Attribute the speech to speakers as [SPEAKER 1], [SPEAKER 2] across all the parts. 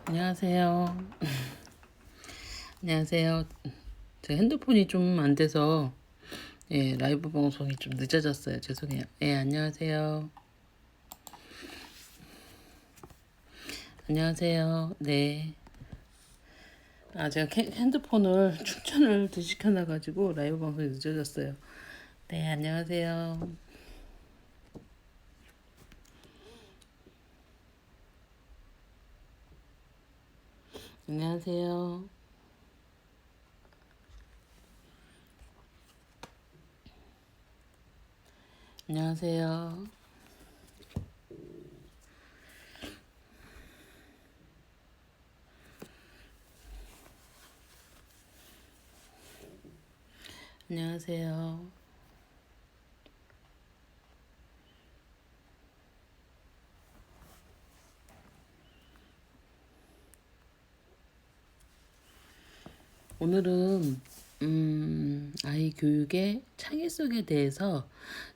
[SPEAKER 1] 안녕하세요. 안녕하세요. 제 핸드폰이 좀 안 돼서 라이브 방송이 좀 늦어졌어요. 죄송해요. 안녕하세요. 안녕하세요. 네. 제가 핸드폰을 충전을 시켜놔가지고 라이브 방송이 늦어졌어요. 네, 안녕하세요. 안녕하세요. 안녕하세요. 안녕하세요. 오늘은 아이 교육의 창의성에 대해서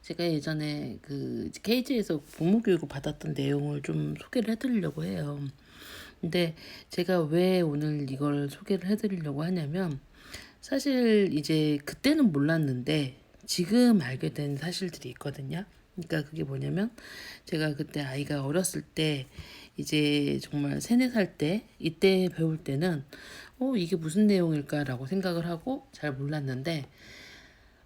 [SPEAKER 1] 제가 예전에 그 KG에서 부모 교육을 받았던 내용을 좀 소개를 해드리려고 해요. 근데 제가 왜 오늘 이걸 소개를 해드리려고 하냐면 사실 이제 그때는 몰랐는데 지금 알게 된 사실들이 있거든요. 그러니까 그게 뭐냐면 제가 그때 아이가 어렸을 때 이제 정말 세네 살 때 이때 배울 때는 이게 무슨 내용일까라고 생각을 하고 잘 몰랐는데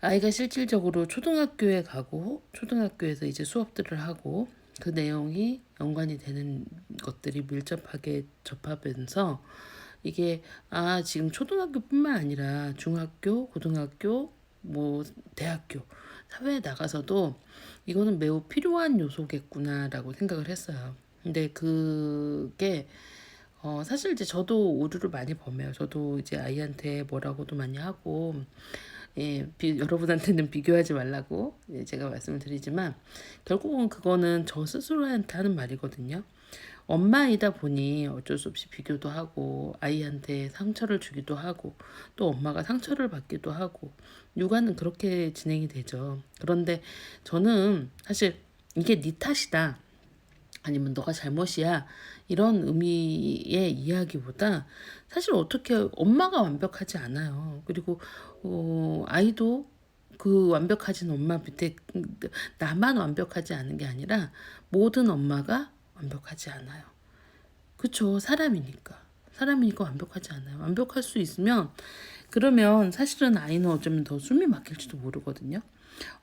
[SPEAKER 1] 아이가 실질적으로 초등학교에 가고 초등학교에서 이제 수업들을 하고 그 내용이 연관이 되는 것들이 밀접하게 접하면서 이게 지금 초등학교뿐만 아니라 중학교, 고등학교, 뭐 대학교 사회에 나가서도 이거는 매우 필요한 요소겠구나라고 생각을 했어요. 근데 그게 사실 이제 저도 오류를 많이 범해요. 저도 이제 아이한테 뭐라고도 많이 하고 여러분한테는 비교하지 말라고 제가 말씀을 드리지만 결국은 그거는 저 스스로한테 하는 말이거든요. 엄마이다 보니 어쩔 수 없이 비교도 하고 아이한테 상처를 주기도 하고 또 엄마가 상처를 받기도 하고 육아는 그렇게 진행이 되죠. 그런데 저는 사실 이게 네 탓이다. 아니면 너가 잘못이야. 이런 의미의 이야기보다 사실 어떻게 엄마가 완벽하지 않아요. 그리고 아이도 그 완벽하진 엄마 밑에 나만 완벽하지 않은 게 아니라 모든 엄마가 완벽하지 않아요. 그쵸. 사람이니까 완벽하지 않아요. 완벽할 수 있으면 그러면 사실은 아이는 어쩌면 더 숨이 막힐지도 모르거든요.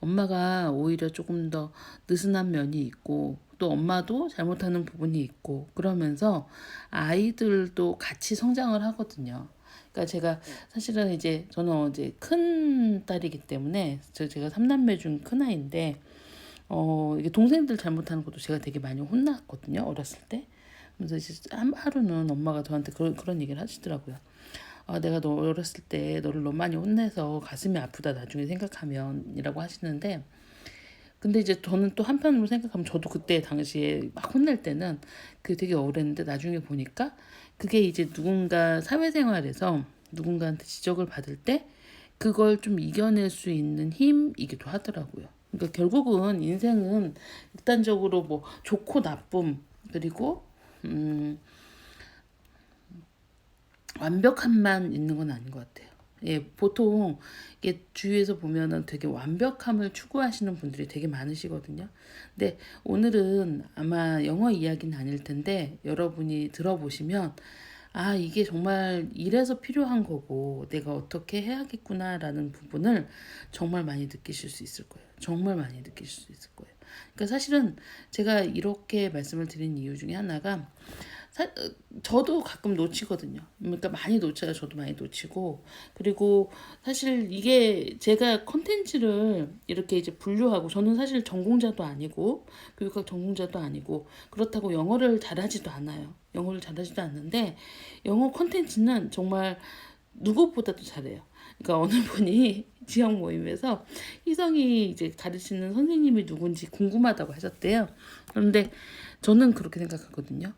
[SPEAKER 1] 엄마가 오히려 조금 더 느슨한 면이 있고 또 엄마도 잘못하는 부분이 있고 그러면서 아이들도 같이 성장을 하거든요. 그러니까 제가 사실은 이제 저는 이제 큰 딸이기 때문에 제가 삼남매 중 큰 아이인데 이게 동생들 잘못하는 것도 제가 되게 많이 혼났거든요 어렸을 때. 그래서 이제 하루는 엄마가 저한테 그런 얘기를 하시더라고요. 내가 너 어렸을 때 너를 너무 많이 혼내서 가슴이 아프다 나중에 생각하면이라고 하시는데 근데 이제 저는 또 한편으로 생각하면 저도 그때 당시에 막 혼낼 때는 그게 되게 억울했는데 나중에 보니까 그게 이제 누군가 사회생활에서 누군가한테 지적을 받을 때 그걸 좀 이겨낼 수 있는 힘이기도 하더라고요. 그러니까 결국은 인생은 극단적으로 뭐 좋고 나쁨 그리고 완벽함만 있는 건 아닌 것 같아요. 보통 이게 주위에서 보면은 되게 완벽함을 추구하시는 분들이 되게 많으시거든요. 근데 오늘은 아마 영어 이야기는 아닐 텐데 여러분이 들어보시면 이게 정말 이래서 필요한 거고 내가 어떻게 해야겠구나라는 부분을 정말 많이 느끼실 수 있을 거예요. 정말 많이 느끼실 수 있을 거예요. 그러니까 사실은 제가 이렇게 말씀을 드린 이유 중에 하나가 저도 가끔 놓치거든요. 그러니까 많이 놓쳐요. 저도 많이 놓치고. 그리고 사실 이게 제가 컨텐츠를 이렇게 이제 분류하고 저는 사실 전공자도 아니고 교육학 전공자도 아니고 그렇다고 영어를 잘하지도 않아요. 영어를 잘하지도 않는데 영어 컨텐츠는 정말 누구보다도 잘해요. 그러니까 어느 분이 지역 모임에서 희성이 이제 가르치는 선생님이 누군지 궁금하다고 하셨대요. 그런데 저는 그렇게 생각하거든요.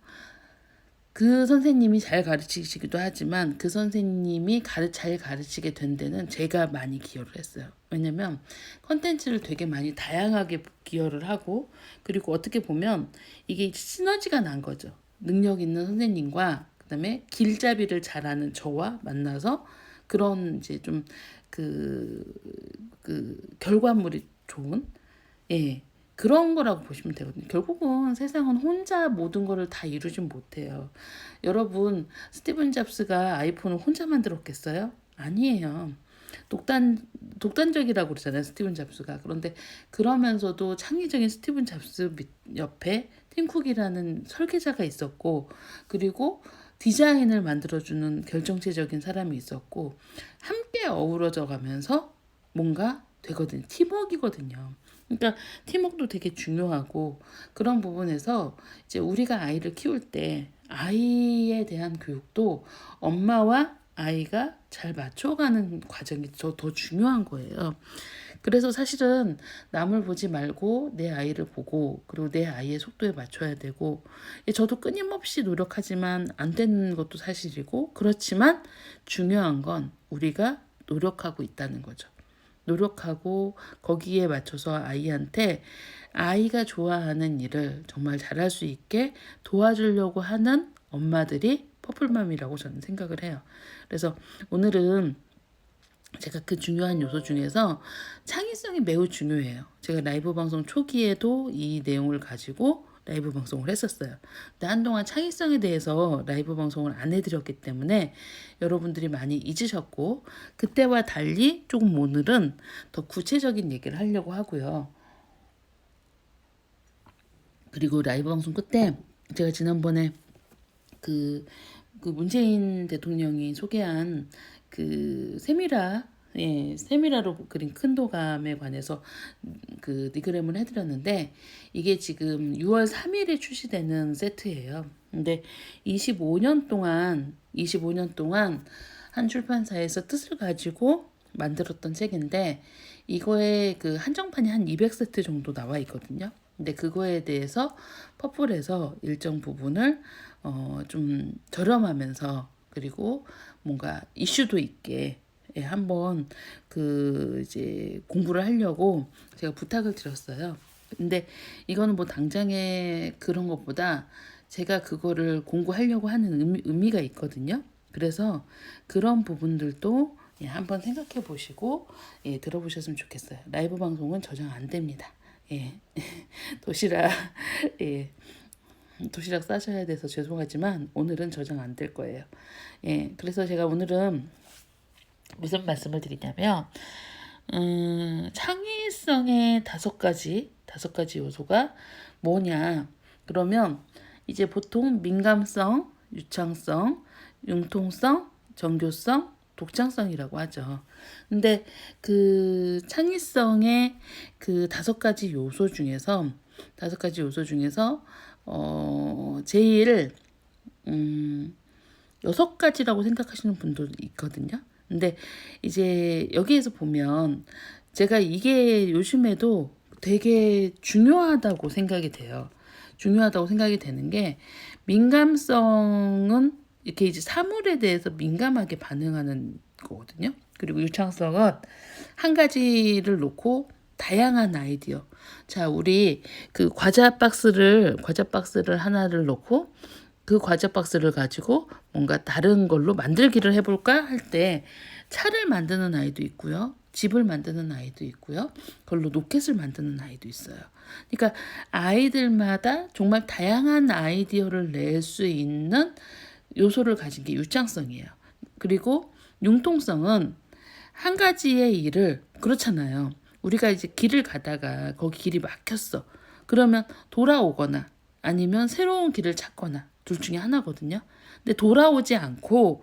[SPEAKER 1] 그 선생님이 잘 가르치시기도 하지만 그 선생님이 잘 가르치게 된 데는 제가 많이 기여를 했어요. 왜냐면 컨텐츠를 되게 많이 다양하게 기여를 하고 그리고 어떻게 보면 이게 시너지가 난 거죠. 능력 있는 선생님과 그다음에 길잡이를 잘하는 저와 만나서 그런 이제 좀 결과물이 좋은 예. 그런 거라고 보시면 되거든요. 결국은 세상은 혼자 모든 거를 다 이루진 못해요. 여러분, 스티븐 잡스가 아이폰을 혼자 만들었겠어요? 아니에요. 독단적이라고 그러잖아요, 스티븐 잡스가. 그런데 그러면서도 창의적인 스티븐 잡스 옆에 팀 쿡이라는 설계자가 있었고, 그리고 디자인을 만들어주는 결정체적인 사람이 있었고, 함께 어우러져 가면서 뭔가 되거든요. 팀워크이거든요. 그러니까 팀워크도 되게 중요하고 그런 부분에서 이제 우리가 아이를 키울 때 아이에 대한 교육도 엄마와 아이가 잘 맞춰가는 과정이 더 중요한 거예요. 그래서 사실은 남을 보지 말고 내 아이를 보고 그리고 내 아이의 속도에 맞춰야 되고 저도 끊임없이 노력하지만 안 되는 것도 사실이고 그렇지만 중요한 건 우리가 노력하고 있다는 거죠. 노력하고 거기에 맞춰서 아이한테 아이가 좋아하는 일을 정말 잘할 수 있게 도와주려고 하는 엄마들이 퍼플맘이라고 저는 생각을 해요. 그래서 오늘은 제가 그 중요한 요소 중에서 창의성이 매우 중요해요. 제가 라이브 방송 초기에도 이 내용을 가지고 라이브 방송을 했었어요. 근데 한동안 창의성에 대해서 라이브 방송을 안 해드렸기 때문에 여러분들이 많이 잊으셨고 그때와 달리 조금 오늘은 더 구체적인 얘기를 하려고 하고요. 그리고 라이브 방송 끝에 제가 지난번에 그 문재인 대통령이 소개한 세미라로 그린 큰 도감에 관해서 리그램을 해드렸는데 이게 지금 6월 3일에 출시되는 세트예요. 근데 25년 동안 한 출판사에서 뜻을 가지고 만들었던 책인데 이거에 한정판이 한 200세트 정도 나와 있거든요. 근데 그거에 대해서 퍼플에서 일정 부분을 좀 저렴하면서 그리고 뭔가 이슈도 있게 한번 이제 공부를 하려고 제가 부탁을 드렸어요. 근데 이거는 뭐 당장에 그런 것보다 제가 그거를 공부하려고 하는 의미가 있거든요. 그래서 그런 부분들도 한번 생각해 보시고 들어보셨으면 좋겠어요. 라이브 방송은 저장 안 됩니다. 도시락 도시락 싸셔야 돼서 죄송하지만 오늘은 저장 안 될 거예요. 그래서 제가 오늘은 무슨 말씀을 드리냐면 창의성의 다섯 가지 요소가 뭐냐? 그러면 이제 보통 민감성, 유창성, 융통성, 정교성, 독창성이라고 하죠. 근데 창의성의 다섯 가지 요소 중에서 제일 6가지라고 생각하시는 분도 있거든요. 근데 이제 여기에서 보면 제가 이게 요즘에도 되게 중요하다고 생각이 돼요. 중요하다고 생각이 되는 게 민감성은 이렇게 이제 사물에 대해서 민감하게 반응하는 거거든요. 그리고 유창성은 한 가지를 놓고 다양한 아이디어. 자, 우리 과자 박스를 하나를 놓고 그 과자 박스를 가지고 뭔가 다른 걸로 만들기를 해볼까 할 때 차를 만드는 아이도 있고요. 집을 만드는 아이도 있고요. 그걸로 로켓을 만드는 아이도 있어요. 그러니까 아이들마다 정말 다양한 아이디어를 낼 수 있는 요소를 가진 게 유창성이에요. 그리고 융통성은 한 가지의 일을 그렇잖아요. 우리가 이제 길을 가다가 거기 길이 막혔어. 그러면 돌아오거나 아니면 새로운 길을 찾거나 둘 중에 하나거든요. 근데 돌아오지 않고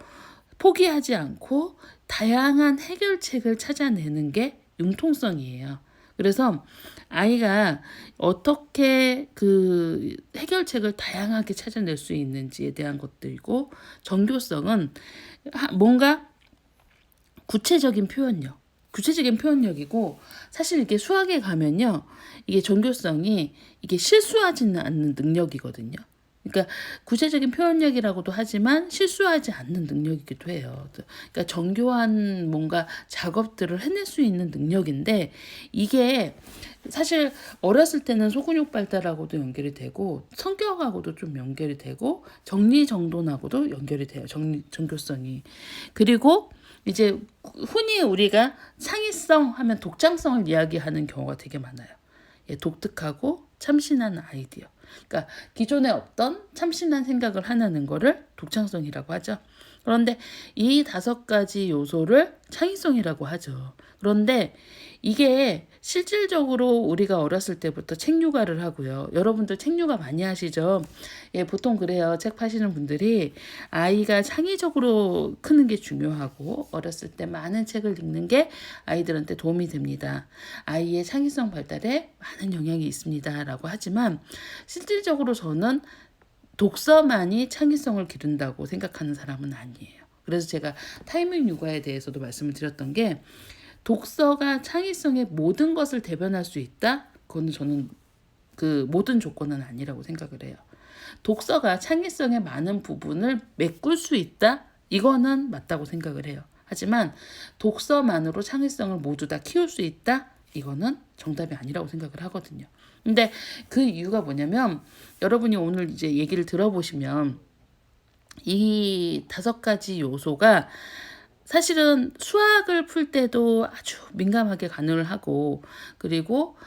[SPEAKER 1] 포기하지 않고 다양한 해결책을 찾아내는 게 융통성이에요. 그래서 아이가 어떻게 해결책을 다양하게 찾아낼 수 있는지에 대한 것들이고 정교성은 뭔가 구체적인 표현력이고 사실 이게 수학에 가면요. 이게 정교성이 이게 실수하지는 않는 능력이거든요. 그러니까 구체적인 표현력이라고도 하지만 실수하지 않는 능력이기도 해요. 그러니까 정교한 뭔가 작업들을 해낼 수 있는 능력인데 이게 사실 어렸을 때는 소근육 발달하고도 연결이 되고 성격하고도 좀 연결이 되고 정리정돈하고도 연결이 돼요. 정교성이. 그리고 이제 흔히 우리가 창의성 하면 독창성을 이야기하는 경우가 되게 많아요. 예, 독특하고 참신한 아이디어. 그러니까 기존에 없던 참신한 생각을 하는 거를 독창성이라고 하죠. 그런데 이 5가지 요소를 창의성이라고 하죠. 그런데 이게 실질적으로 우리가 어렸을 때부터 책 육아를 하고요. 여러분들 책 육아 많이 하시죠? 예, 보통 그래요. 책 파시는 분들이 아이가 창의적으로 크는 게 중요하고 어렸을 때 많은 책을 읽는 게 아이들한테 도움이 됩니다. 아이의 창의성 발달에 많은 영향이 있습니다. 라고 하지만 실질적으로 저는 독서만이 창의성을 기른다고 생각하는 사람은 아니에요. 그래서 제가 타이밍 육아에 대해서도 말씀을 드렸던 게 독서가 창의성의 모든 것을 대변할 수 있다? 그거는 저는 그 모든 조건은 아니라고 생각을 해요. 독서가 창의성의 많은 부분을 메꿀 수 있다? 이거는 맞다고 생각을 해요. 하지만 독서만으로 창의성을 모두 다 키울 수 있다? 이거는 정답이 아니라고 생각을 하거든요. 근데 그 이유가 뭐냐면 여러분이 오늘 이제 얘기를 들어보시면 이 5가지 요소가 사실은 수학을 풀 때도 아주 민감하게 관여를 하고 그리고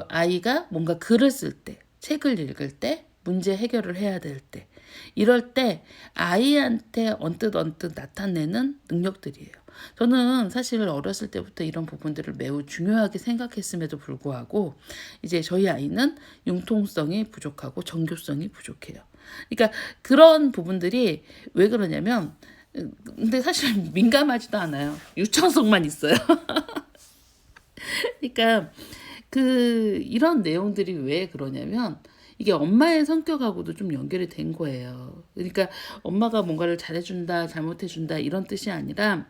[SPEAKER 1] 아이가 뭔가 글을 쓸 때, 책을 읽을 때, 문제 해결을 해야 될 때 이럴 때 아이한테 언뜻 나타내는 능력들이에요. 저는 사실 어렸을 때부터 이런 부분들을 매우 중요하게 생각했음에도 불구하고 이제 저희 아이는 융통성이 부족하고 정교성이 부족해요. 그러니까 그런 부분들이 왜 그러냐면 근데 사실 민감하지도 않아요. 유창성만 있어요. 그러니까 이런 내용들이 왜 그러냐면 이게 엄마의 성격하고도 좀 연결이 된 거예요. 그러니까 엄마가 뭔가를 잘해준다, 잘못해준다 이런 뜻이 아니라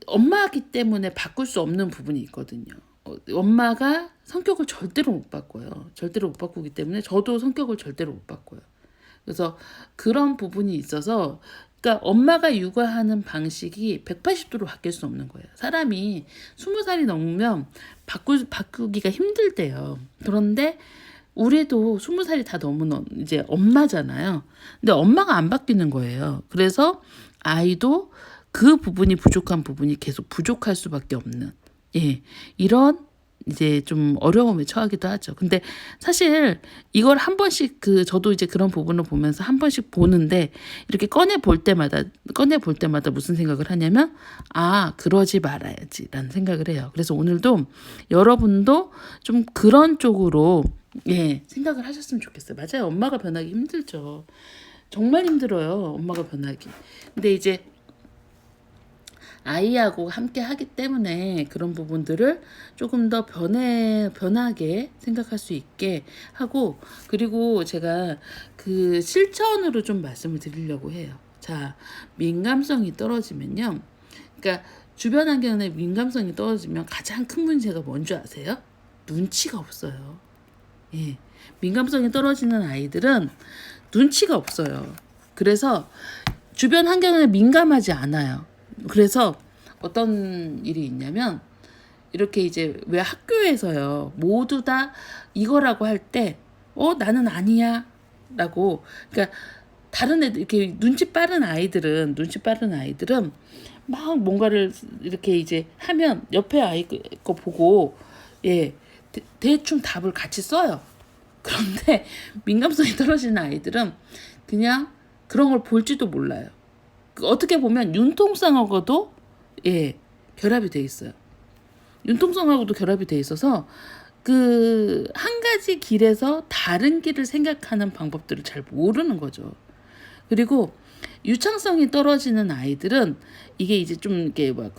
[SPEAKER 1] 엄마이기 때문에 바꿀 수 없는 부분이 있거든요. 엄마가 성격을 절대로 못 바꿔요. 절대로 못 바꾸기 때문에 저도 성격을 절대로 못 바꿔요. 그래서 그런 부분이 있어서 그러니까 엄마가 육아하는 방식이 180도로 바뀔 수 없는 거예요. 사람이 20살이 넘으면 바꾸기가 힘들대요. 그런데 우리도 20살이 다 넘은 이제 엄마잖아요. 근데 엄마가 안 바뀌는 거예요. 그래서 아이도 그 부분이 부족한 부분이 계속 부족할 수밖에 없는 이런 이제 좀 어려움에 처하기도 하죠. 근데 사실 이걸 한 번씩 저도 이제 그런 부분을 보면서 한 번씩 보는데 이렇게 꺼내 볼 때마다 무슨 생각을 하냐면 그러지 말아야지라는 생각을 해요. 그래서 오늘도 여러분도 좀 그런 쪽으로 생각을 하셨으면 좋겠어요. 맞아요. 엄마가 변하기 힘들죠. 정말 힘들어요. 엄마가 변하기. 근데 이제 아이하고 함께 하기 때문에 그런 부분들을 조금 더 변하게 생각할 수 있게 하고 그리고 제가 실천으로 좀 말씀을 드리려고 해요. 자, 민감성이 떨어지면요. 그러니까 주변 환경에 민감성이 떨어지면 가장 큰 문제가 뭔지 아세요? 눈치가 없어요. 민감성이 떨어지는 아이들은 눈치가 없어요. 그래서 주변 환경에 민감하지 않아요. 그래서 어떤 일이 있냐면 이렇게 이제 왜 학교에서요 모두 다 이거라고 할 때 나는 아니야 라고 그러니까 다른 애들 이렇게 눈치 빠른 아이들은 막 뭔가를 이렇게 이제 하면 옆에 아이 거 보고 대충 답을 같이 써요. 그런데 민감성이 떨어지는 아이들은 그냥 그런 걸 볼지도 몰라요. 어떻게 보면 융통성하고도 결합이 돼 있어요. 융통성하고도 결합이 돼 있어서 한 가지 길에서 다른 길을 생각하는 방법들을 잘 모르는 거죠. 그리고 유창성이 떨어지는 아이들은 이게 이제 좀 이렇게 막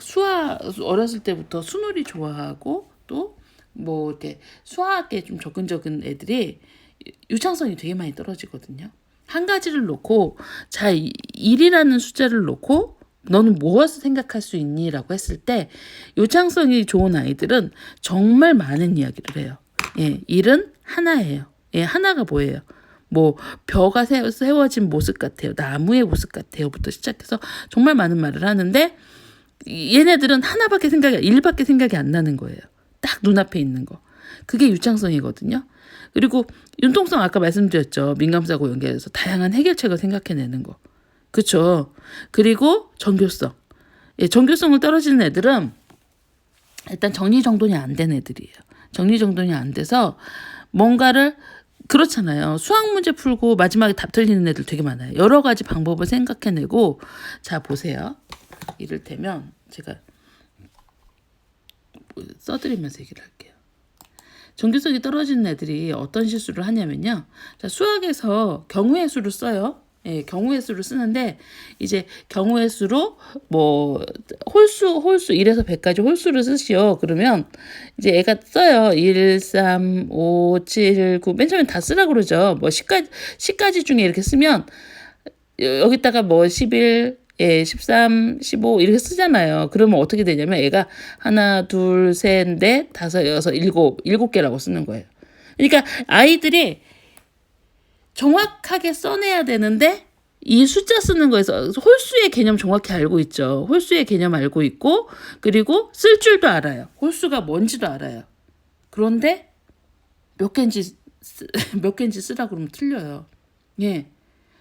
[SPEAKER 1] 어렸을 때부터 수놀이 좋아하고 또 뭐 이렇게 수학에 좀 접근적인 애들이 유창성이 되게 많이 떨어지거든요. 한 가지를 놓고 1이라는 숫자를 놓고 너는 무엇을 생각할 수 있니? 라고 했을 때 유창성이 좋은 아이들은 정말 많은 이야기를 해요. 1은 하나예요. 하나가 뭐예요? 뭐 벼가 세워진 모습 같아요. 나무의 모습 같아요.부터 시작해서 정말 많은 말을 하는데 얘네들은 하나밖에 일밖에 생각이 안 나는 거예요. 딱 눈앞에 있는 거. 그게 유창성이거든요. 그리고 융통성 아까 말씀드렸죠. 민감사고 연결해서 다양한 해결책을 생각해내는 거. 그렇죠. 그리고 정교성. 예, 정교성을 떨어지는 애들은 일단 정리정돈이 안 된 애들이에요. 정리정돈이 안 돼서 뭔가를 그렇잖아요. 수학 문제 풀고 마지막에 답 틀리는 애들 되게 많아요. 여러 가지 방법을 생각해내고 자 보세요. 이를테면 제가 써드리면서 얘기를 할게요. 정교성이 떨어지는 애들이 어떤 실수를 하냐면요. 자, 수학에서 경우의 수를 써요. 예, 경우의 수를 쓰는데 이제 경우의 수로 뭐 홀수 1에서 100까지 홀수를 쓰시오. 그러면 이제 애가 써요. 1, 3, 5, 7, 9. 맨 처음에 다 쓰라고 그러죠. 뭐 10까지 중에 이렇게 쓰면 여기다가 뭐 11, 예, 13, 15 이렇게 쓰잖아요. 그러면 어떻게 되냐면 애가 하나, 둘, 셋, 넷, 다섯, 여섯, 일곱 개라고 쓰는 거예요. 그러니까 아이들이 정확하게 써내야 되는데 이 숫자 쓰는 거에서 홀수의 개념 정확히 알고 있죠. 홀수의 개념 알고 있고 그리고 쓸 줄도 알아요. 홀수가 뭔지도 알아요. 그런데 몇 개인지 쓰라 그러면 틀려요. 예.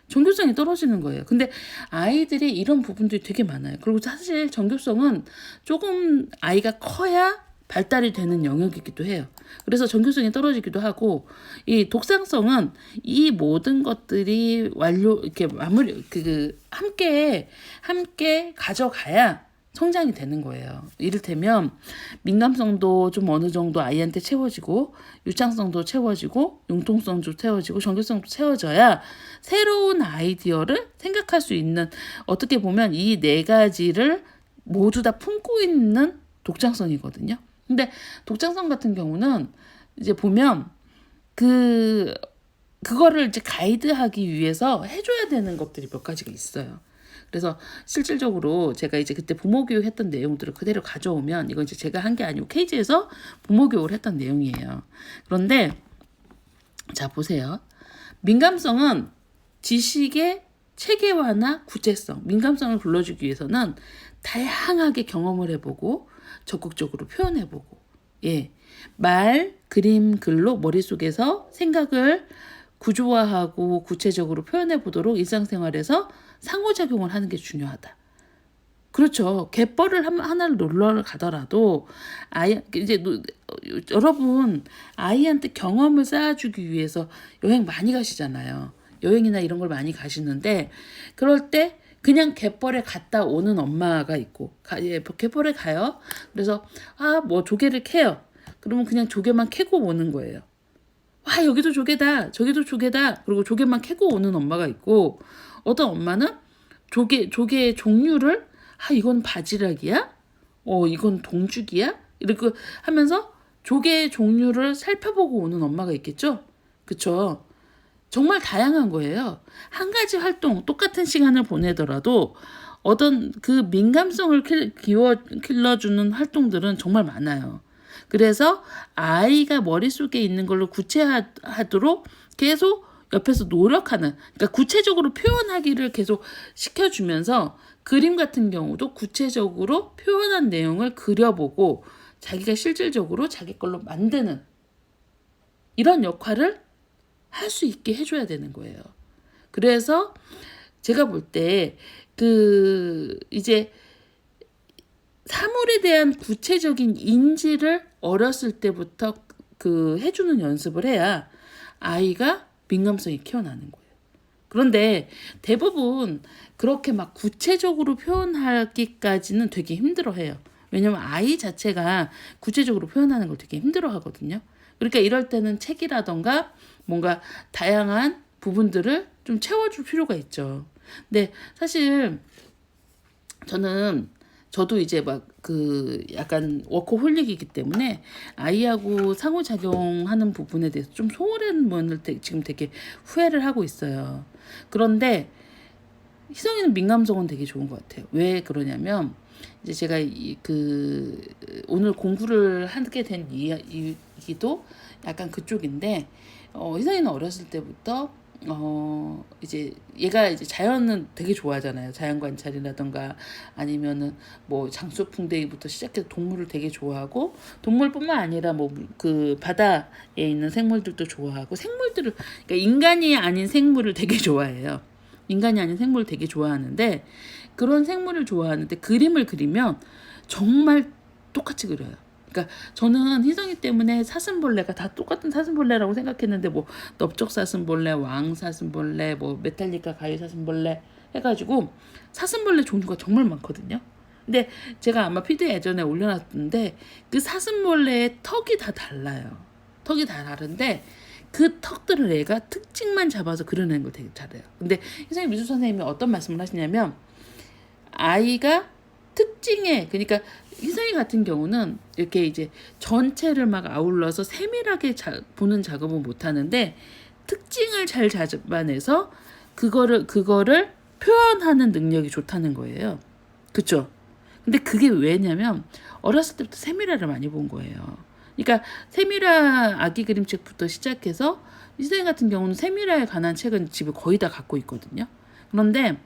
[SPEAKER 1] 정교성이 떨어지는 거예요. 근데 아이들이 이런 부분들이 되게 많아요. 그리고 사실 정교성은 조금 아이가 커야 발달이 되는 영역이기도 해요. 그래서 정교성이 떨어지기도 하고 이 독상성은 이 모든 것들이 이렇게 마무리 함께 가져가야 성장이 되는 거예요. 이를테면 민감성도 좀 어느 정도 아이한테 채워지고 유창성도 채워지고 융통성도 채워지고 정교성도 채워져야 새로운 아이디어를 생각할 수 있는 어떻게 보면 이 네 가지를 모두 다 품고 있는 독창성이거든요. 근데 독창성 같은 경우는 이제 보면 그거를 이제 가이드하기 위해서 해줘야 되는 것들이 몇 가지가 있어요. 그래서 실질적으로 제가 이제 그때 부모 교육했던 내용들을 그대로 가져오면 이건 이제 제가 한 게 아니고 케이지에서 부모 교육을 했던 내용이에요. 그런데 자 보세요. 민감성은 지식의 체계화나 구체성, 민감성을 불러주기 위해서는 다양하게 경험을 해보고 적극적으로 표현해보고 예, 말, 그림, 글로 머릿속에서 생각을 구조화하고 구체적으로 표현해 보도록 일상생활에서 상호작용을 하는 게 중요하다. 그렇죠. 갯벌을 하나를 놀러 가더라도 이제 여러분 아이한테 경험을 쌓아주기 위해서 여행 많이 가시잖아요. 여행이나 이런 걸 많이 가시는데 그럴 때 그냥 갯벌에 갔다 오는 엄마가 있고 갯벌에 가요. 그래서 뭐 조개를 캐요. 그러면 그냥 조개만 캐고 오는 거예요. 와 여기도 조개다 저기도 조개다 그리고 조개만 캐고 오는 엄마가 있고 어떤 엄마는 조개의 종류를 이건 바지락이야? 이건 동죽이야? 이렇게 하면서 조개의 종류를 살펴보고 오는 엄마가 있겠죠? 그쵸? 정말 다양한 거예요. 한 가지 활동, 똑같은 시간을 보내더라도 어떤 그 민감성을 길러주는 활동들은 정말 많아요. 그래서 아이가 머릿속에 있는 걸로 구체화하도록 계속 옆에서 노력하는, 그러니까 구체적으로 표현하기를 계속 시켜주면서 그림 같은 경우도 구체적으로 표현한 내용을 그려보고 자기가 실질적으로 자기 걸로 만드는 이런 역할을 할 수 있게 해줘야 되는 거예요. 그래서 제가 볼 때 이제 사물에 대한 구체적인 인지를 어렸을 때부터 해주는 연습을 해야 아이가 민감성이 키워나는 거예요. 그런데 대부분 그렇게 막 구체적으로 표현하기까지는 되게 힘들어해요. 왜냐면 아이 자체가 구체적으로 표현하는 걸 되게 힘들어하거든요. 그러니까 이럴 때는 책이라던가 뭔가 다양한 부분들을 좀 채워줄 필요가 있죠. 근데 사실 저도 이제 약간 워커홀릭이기 때문에 아이하고 상호작용하는 부분에 대해서 좀 소홀한 면을 지금 되게 후회를 하고 있어요. 그런데 희성이는 민감성은 되게 좋은 것 같아요. 왜 그러냐면 이제 제가 오늘 공부를 하게 된 이유도 약간 그쪽인데 희성이는 어렸을 때부터 이제 얘가 이제 자연은 되게 좋아하잖아요. 자연 관찰이라던가 아니면은 뭐 장수풍뎅이부터 시작해서 동물을 되게 좋아하고, 동물뿐만 아니라 뭐 그 바다에 있는 생물들도 좋아하고, 생물들을, 그러니까 인간이 아닌 생물을 되게 좋아해요. 인간이 아닌 생물을 되게 좋아하는데, 그런 생물을 좋아하는데 그림을 그리면 정말 똑같이 그려요. 그러니까 저는 희성이 때문에 사슴벌레가 다 똑같은 사슴벌레라고 생각했는데, 뭐 넓적 사슴벌레, 왕 사슴벌레, 뭐 메탈리카 가위 사슴벌레 해가지고 사슴벌레 종류가 정말 많거든요. 근데 제가 아마 피드에 예전에 올려놨는데, 그 사슴벌레의 턱이 다 달라요. 턱이 다 다른데 그 턱들을 애가 특징만 잡아서 그려내는 걸 되게 잘해요. 근데 희성이 미술 선생님이 어떤 말씀을 하시냐면, 아이가 특징에, 그러니까 희성이 같은 경우는 이렇게 이제 전체를 막 아울러서 세밀하게 보는 작업은 못 하는데, 특징을 잘 잡아내서 그거를 표현하는 능력이 좋다는 거예요. 그쵸? 근데 그게 왜냐면 어렸을 때부터 세밀화를 많이 본 거예요. 그러니까 세밀화 아기 그림책부터 시작해서, 희성이 같은 경우는 세밀화에 관한 책은 집에 거의 다 갖고 있거든요. 그런데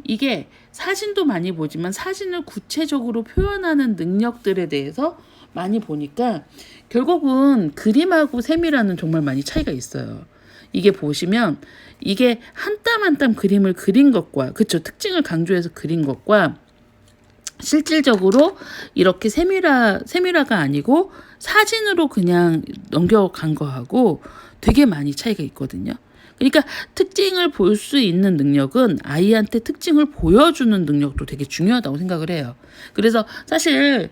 [SPEAKER 1] 이게 사진도 많이 보지만 사진을 구체적으로 표현하는 능력들에 대해서 많이 보니까 결국은 그림하고 세밀화는 정말 많이 차이가 있어요. 이게 보시면 이게 한 땀 한 땀 그림을 그린 것과, 그쵸, 특징을 강조해서 그린 것과 실질적으로 이렇게 세밀화가 아니고 사진으로 그냥 넘겨간 거하고 되게 많이 차이가 있거든요. 그러니까 특징을 볼 수 있는 능력은 아이한테 특징을 보여주는 능력도 되게 중요하다고 생각을 해요. 그래서 사실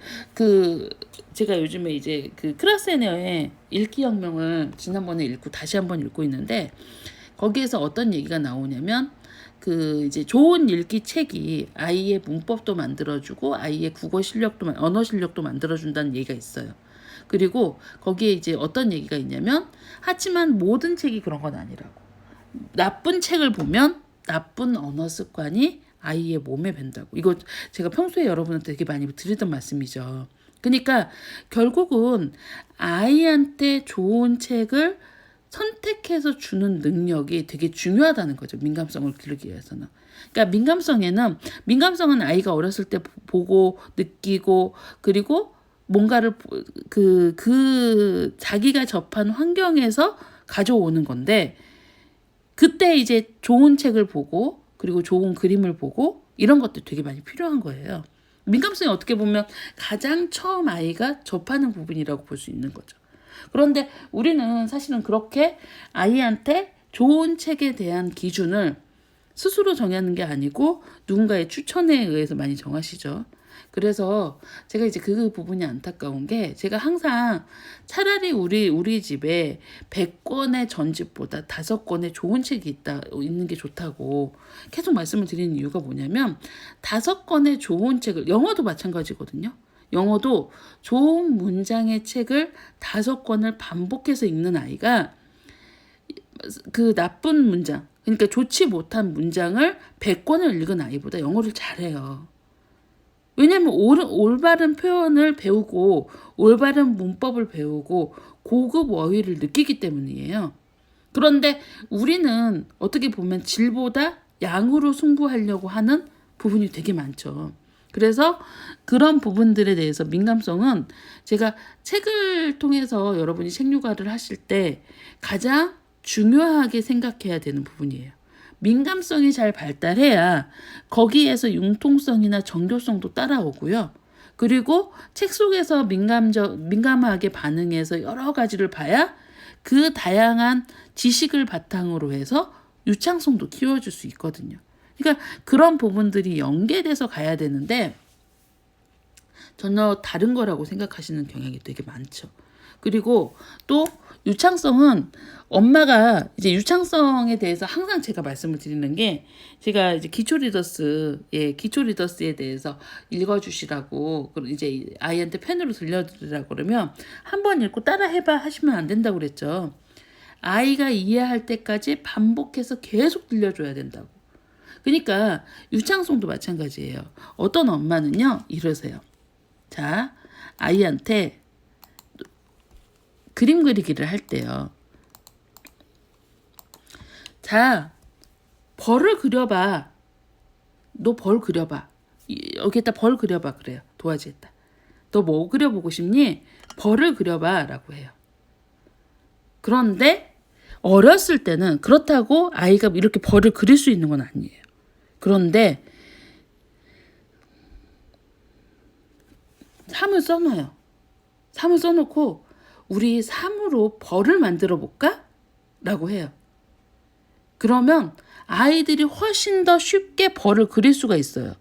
[SPEAKER 1] 제가 요즘에 이제 그 크라세너의 읽기혁명을 지난번에 읽고 다시 한번 읽고 있는데, 거기에서 어떤 얘기가 나오냐면, 이제 좋은 읽기 책이 아이의 문법도 만들어주고 아이의 국어 실력도, 언어 실력도 만들어준다는 얘기가 있어요. 그리고 거기에 이제 어떤 얘기가 있냐면, 하지만 모든 책이 그런 건 아니라고. 나쁜 책을 보면 나쁜 언어 습관이 아이의 몸에 밴다고. 이거 제가 평소에 여러분한테 되게 많이 드리던 말씀이죠. 그러니까 결국은 아이한테 좋은 책을 선택해서 주는 능력이 되게 중요하다는 거죠. 민감성을 기르기 위해서는. 그러니까 민감성은 아이가 어렸을 때 보고 느끼고, 그리고 뭔가를 자기가 접한 환경에서 가져오는 건데, 그때 이제 좋은 책을 보고 그리고 좋은 그림을 보고 이런 것들 되게 많이 필요한 거예요. 민감성이 어떻게 보면 가장 처음 아이가 접하는 부분이라고 볼 수 있는 거죠. 그런데 우리는 사실은 그렇게 아이한테 좋은 책에 대한 기준을 스스로 정하는 게 아니고 누군가의 추천에 의해서 많이 정하시죠. 그래서 제가 이제 그 부분이 안타까운 게, 제가 항상 차라리 우리 집에 100권의 전집보다 5권의 좋은 책이 있는 게 좋다고 계속 말씀을 드리는 이유가 뭐냐면, 5권의 좋은 책을, 영어도 마찬가지거든요. 영어도 좋은 문장의 책을 5권을 반복해서 읽는 아이가 그 나쁜 문장, 그러니까 좋지 못한 문장을 100권을 읽은 아이보다 영어를 잘해요. 왜냐하면 올바른 표현을 배우고 올바른 문법을 배우고 고급 어휘를 느끼기 때문이에요. 그런데 우리는 어떻게 보면 질보다 양으로 승부하려고 하는 부분이 되게 많죠. 그래서 그런 부분들에 대해서 민감성은 제가 책을 통해서 여러분이 책 육아를 하실 때 가장 중요하게 생각해야 되는 부분이에요. 민감성이 잘 발달해야 거기에서 융통성이나 정교성도 따라오고요. 그리고 책 속에서 민감하게 반응해서 여러 가지를 봐야 그 다양한 지식을 바탕으로 해서 유창성도 키워줄 수 있거든요. 그러니까 그런 부분들이 연계돼서 가야 되는데 전혀 다른 거라고 생각하시는 경향이 되게 많죠. 그리고 또 유창성은 엄마가 이제 유창성에 대해서 항상 제가 말씀을 드리는 게, 제가 이제 기초 리더스에 대해서 읽어주시라고 이제 아이한테 펜으로 들려드리라고 그러면 한 번 읽고 따라 해봐 하시면 안 된다고 그랬죠. 아이가 이해할 때까지 반복해서 계속 들려줘야 된다고. 그러니까 유창성도 마찬가지예요. 어떤 엄마는요 이러세요. 자, 아이한테 그림 그리기를 할 때요, 자, 벌을 그려봐. 너 벌 그려봐. 여기에다 벌 그려봐. 그래요. 도화지에다. 너 뭐 그려보고 싶니? 벌을 그려봐. 라고 해요. 그런데 어렸을 때는 그렇다고 아이가 이렇게 벌을 그릴 수 있는 건 아니에요. 그런데 삼을 써놔요. 삼을 써놓고 우리 삼으로 벌을 만들어 볼까? 라고 해요. 그러면 아이들이 훨씬 더 쉽게 벌을 그릴 수가 있어요.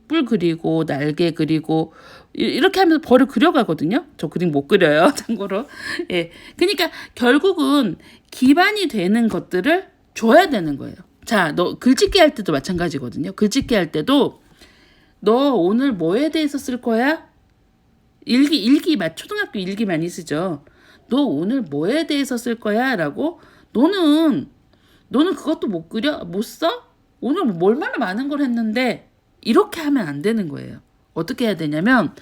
[SPEAKER 1] 뿔 그리고 날개 그리고 이렇게 하면서 벌을 그려가거든요. 저 그림 못 그려요. 참고로. 예. 그러니까 결국은 기반이 되는 것들을 줘야 되는 거예요. 자, 너 글짓기 할 때도 마찬가지거든요. 글짓기 할 때도 너 오늘 뭐에 대해서 쓸 거야? 일기 초등학교 일기 많이 쓰죠. 너 오늘 뭐에 대해서 쓸 거야? 라고 너는 그것도 못 그려? 못 써? 오늘 뭐 얼마나 많은 걸 했는데 이렇게 하면 안 되는 거예요. 어떻게 해야 되냐면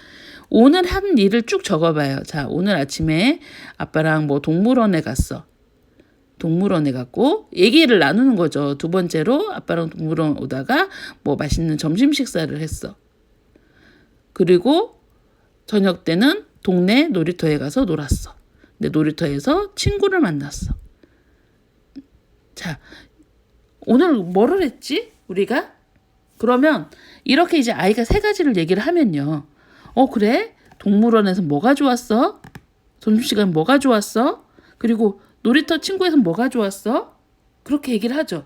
[SPEAKER 1] 오늘 한 일을 쭉 적어봐요. 자, 오늘 아침에 아빠랑 뭐 동물원에 갔어. 동물원에 갔고 얘기를 나누는 거죠. 두 번째로 아빠랑 동물원 오다가 뭐 맛있는 점심 식사를 했어. 그리고 저녁 때는 동네 놀이터에 가서 놀았어. 근데 놀이터에서 친구를 만났어. 자, 오늘 뭐를 했지? 우리가? 그러면 이렇게 이제 아이가 세 가지를 얘기를 하면요. 그래? 동물원에서 뭐가 좋았어? 점심시간 뭐가 좋았어? 그리고 놀이터 친구에서 뭐가 좋았어? 그렇게 얘기를 하죠.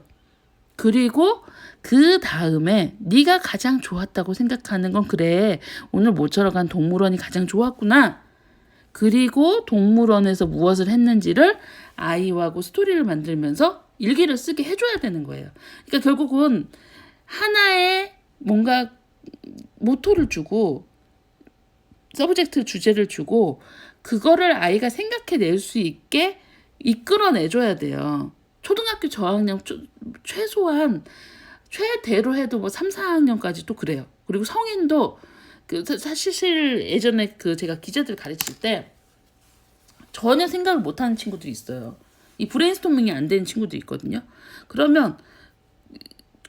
[SPEAKER 1] 그리고 그 다음에 네가 가장 좋았다고 생각하는 건 그래. 오늘 모처럼 간 동물원이 가장 좋았구나. 그리고 동물원에서 무엇을 했는지를 아이하고 스토리를 만들면서 일기를 쓰게 해줘야 되는 거예요. 그러니까 결국은 하나의 뭔가 모토를 주고 서브젝트 주제를 주고 그거를 아이가 생각해낼 수 있게 이끌어내줘야 돼요. 초등학교 저학년 최소한 최대로 해도 뭐 3, 4학년까지 또 그래요. 그리고 성인도 사실 예전에 제가 기자들 가르칠 때 전혀 생각을 못하는 친구들이 있어요. 이 브레인스토밍이 안 되는 친구도 있거든요. 그러면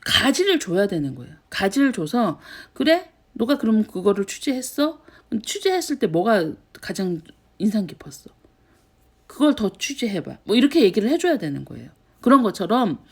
[SPEAKER 1] 가지를 줘야 되는 거예요. 가지를 줘서 그래? 너가 그럼 그거를 취재했어? 취재했을 때 뭐가 가장 인상 깊었어? 그걸 더 취재해봐. 뭐 이렇게 얘기를 해줘야 되는 거예요. 그런 것처럼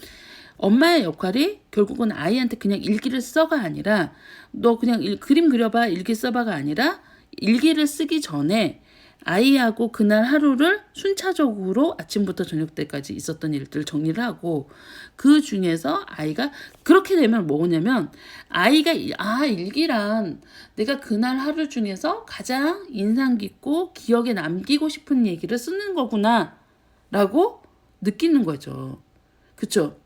[SPEAKER 1] 엄마의 역할이 결국은 아이한테 그냥 일기를 써가 아니라 너 그냥 그림 그려봐 일기 써봐가 아니라 일기를 쓰기 전에 아이하고 그날 하루를 순차적으로 아침부터 저녁 때까지 있었던 일들을 정리를 하고 그 중에서 아이가 그렇게 되면 뭐냐면 아이가 일기란 내가 그날 하루 중에서 가장 인상 깊고 기억에 남기고 싶은 얘기를 쓰는 거구나 라고 느끼는 거죠. 그쵸?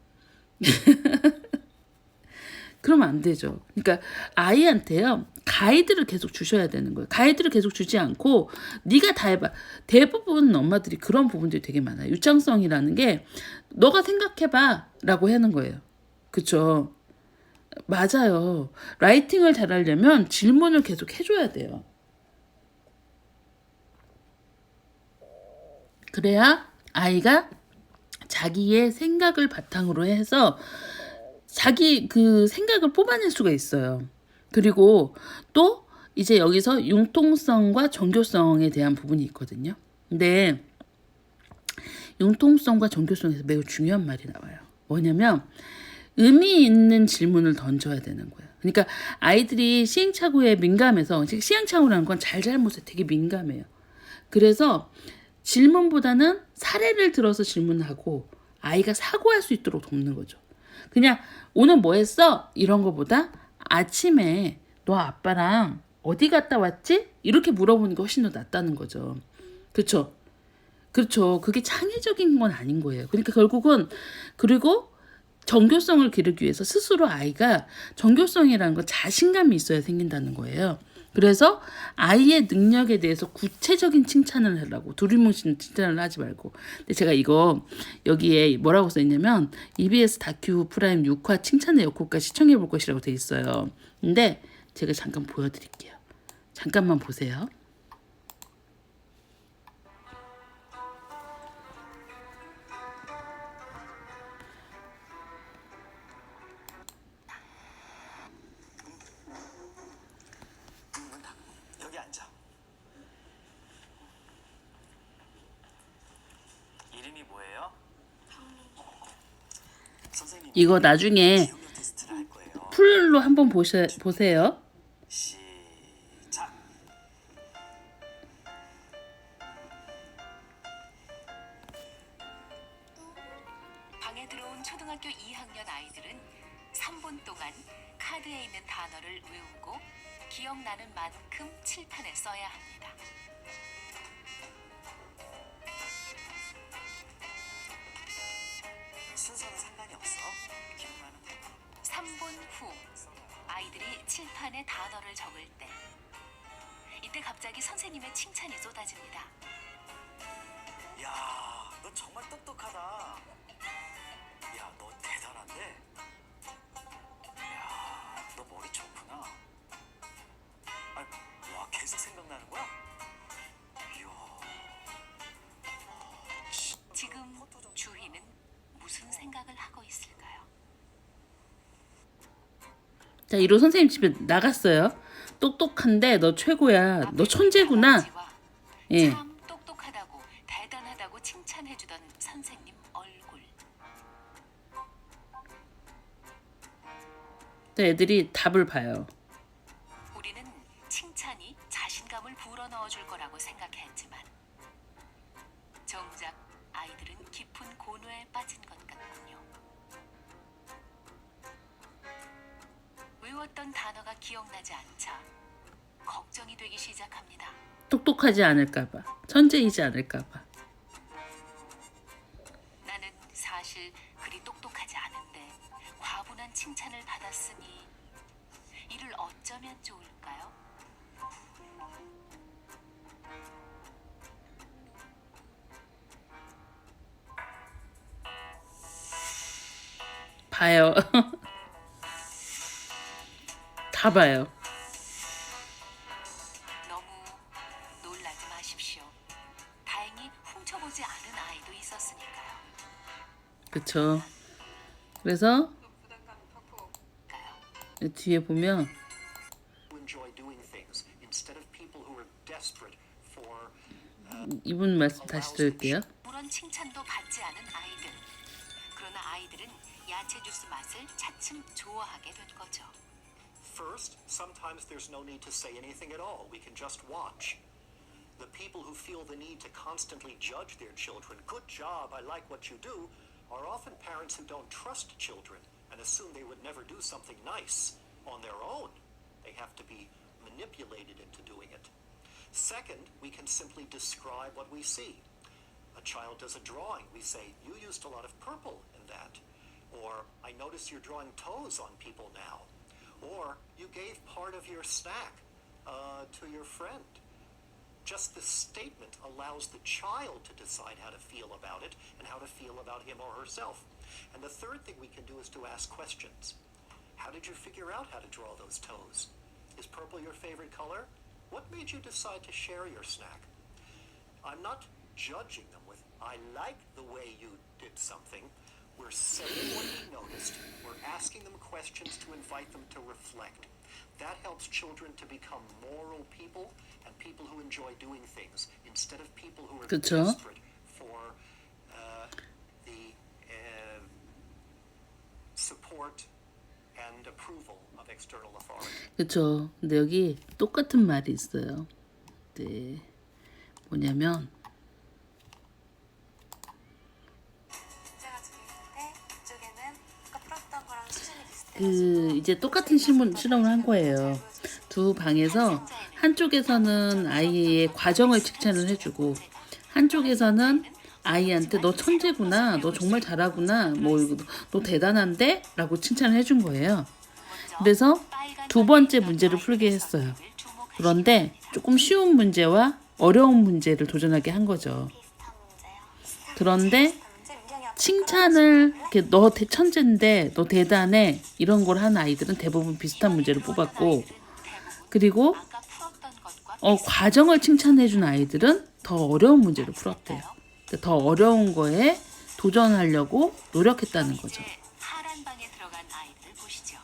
[SPEAKER 1] 그러면 안 되죠. 그러니까 아이한테요. 가이드를 계속 주셔야 되는 거예요. 가이드를 계속 주지 않고 네가 다 해봐. 대부분 엄마들이 그런 부분들이 되게 많아요. 유창성이라는 게 너가 생각해봐 라고 하는 거예요. 그쵸? 맞아요. 라이팅을 잘하려면 질문을 계속 해줘야 돼요. 그래야 아이가 자기의 생각을 바탕으로 해서 자기 그 생각을 뽑아낼 수가 있어요. 그리고 또 이제 여기서 융통성과 정교성에 대한 부분이 있거든요. 근데 융통성과 정교성에서 매우 중요한 말이 나와요. 뭐냐면 의미 있는 질문을 던져야 되는 거예요. 그러니까 아이들이 시행착오에 민감해서 시행착오라는 건 잘잘못에 되게 민감해요. 그래서 질문보다는 사례를 들어서 질문하고 아이가 사고할 수 있도록 돕는 거죠. 그냥 오늘 뭐 했어? 이런 거보다 아침에 너 아빠랑 어디 갔다 왔지? 이렇게 물어보는 게 훨씬 더 낫다는 거죠. 그렇죠? 그렇죠. 그게 창의적인 건 아닌 거예요. 그러니까 결국은 그리고 정교성을 기르기 위해서 스스로 아이가 정교성이라는 건 자신감이 있어야 생긴다는 거예요. 그래서 아이의 능력에 대해서 구체적인 칭찬을 하라고 두리뭉실 칭찬을 하지 말고. 근데 제가 이거 여기에 뭐라고 써있냐면 EBS 다큐 프라임 6화 칭찬의 역효과 시청해 볼 것이라고 돼 있어요. 근데 제가 잠깐 보여드릴게요. 잠깐만 보세요.
[SPEAKER 2] 이름이 뭐예요? 선생님이
[SPEAKER 1] 이거 나중에
[SPEAKER 2] 기억력 테스트를 할 거예요.
[SPEAKER 1] 풀로 한번 보세요.
[SPEAKER 2] 시작.
[SPEAKER 3] 방에 들어온 초등학교 2학년 아이들은 3분 동안 카드에 있는 단어를 외우고 기억나는 만큼 칠판에 써야 합니다.
[SPEAKER 2] 순서는 상관이 없어. 기억나는 대로.
[SPEAKER 3] 3분 후 아이들이 칠판에 단어를 적을 때 이때 갑자기 선생님의 칭찬이 쏟아집니다.
[SPEAKER 2] 야, 너 정말 똑똑하다. 야, 너 대단한데. 야, 너 머리 좋구나. 아니, 와, 계속 생각나는 거야? 이야.
[SPEAKER 3] 지금 주희는 무슨 생각을 하고 있을까요?
[SPEAKER 1] 자, 이로 선생님 집에 나갔어요. 똑똑한데 너 최고야. 너 천재구나.
[SPEAKER 3] 아버지와
[SPEAKER 1] 예.
[SPEAKER 3] 참 똑똑하다고 대단하다고 칭찬해주던 선생님 얼굴.
[SPEAKER 1] 또 애들이 답을 봐요.
[SPEAKER 3] 우리는 칭찬이 자신감을 불어넣어줄 거라고 생각했지만 정작 아이들은 깊은 고뇌에 빠진 것 같군요. 외웠던 단어가 기억나지 않자 걱정이 되기 시작합니다.
[SPEAKER 1] 똑똑하지 않을까봐. 천재이지 않을까봐.
[SPEAKER 3] 나는 사실 그리 똑똑하지 않은데 과분한 칭찬을 받았으니 이를 어쩌면 좋을까요?
[SPEAKER 1] 봐요. 다 봐요.
[SPEAKER 3] 너무 놀라지 마십시오. 다행히 훔쳐보지 않은 아이도 있었으니까요.
[SPEAKER 1] 그쵸. 그래서
[SPEAKER 3] 가요.
[SPEAKER 1] 뒤에 보면
[SPEAKER 2] Who enjoy doing things instead of people who are desperate for
[SPEAKER 1] 이분 말씀 다시 들을게요.
[SPEAKER 3] 물론 칭찬도 받지 않은 아이들. 그러나 아이들은 야채 주스 맛을 차츰 좋아하게 된 거죠.
[SPEAKER 4] First, sometimes there's no need to say anything at all. We can just watch. The people who feel the need to constantly judge their children, good job, I like what you do, are often parents who don't trust children and assume they would never do something nice on their own. They have to be manipulated into doing it. Second, we can simply describe what we see. A child does a drawing. We say, you used a lot of purple in that. Or, I notice you're drawing toes on people now. Or, you gave part of your snack to your friend. Just this statement allows the child to decide how to feel about it and how to feel about him or herself. And the third thing we can do is to ask questions. How did you figure out how to draw those toes? Is purple your favorite color? What made you decide to share your snack? I'm not judging them with, I like the way you did something. We're saying what we noticed. We're asking them questions to invite them to reflect. That helps children to become moral people and people who enjoy doing things instead of people who are
[SPEAKER 1] 그쵸?
[SPEAKER 4] desperate for the support and approval of external authority.
[SPEAKER 1] 그쵸. 근데 여기 똑같은 말이 있어요. 네. 뭐냐면
[SPEAKER 5] 문제가 두 개 있는데 이쪽에는 아까 풀었던 거랑 수준이 비슷해요.
[SPEAKER 1] 그 이제 똑같은 실험을 한 거예요. 두 방에서 한쪽에서는 아이의 과정을 칭찬을 해주고 한쪽에서는 아이한테 너 천재구나, 너 정말 잘하구나, 뭐 너 대단한데? 라고 칭찬을 해준 거예요. 그래서 두 번째 문제를 풀게 했어요. 그런데 조금 쉬운 문제와 어려운 문제를 도전하게 한 거죠.
[SPEAKER 5] 비슷한 문제요.
[SPEAKER 1] 그런데
[SPEAKER 5] 문제 민경이 어떨까요?
[SPEAKER 1] 칭찬을 이렇게 너 천재인데 너 대단해 이런 걸 한 아이들은 대부분 비슷한 문제를 뽑았고 그리고
[SPEAKER 3] 아까 풀었던 것과
[SPEAKER 1] 과정을 칭찬해 준 아이들은 더 어려운 문제를 풀었대요. 그러니까 더 어려운 거에 도전하려고 노력했다는 거죠.
[SPEAKER 3] 이제 파란 방에 들어간 아이들을 보시죠.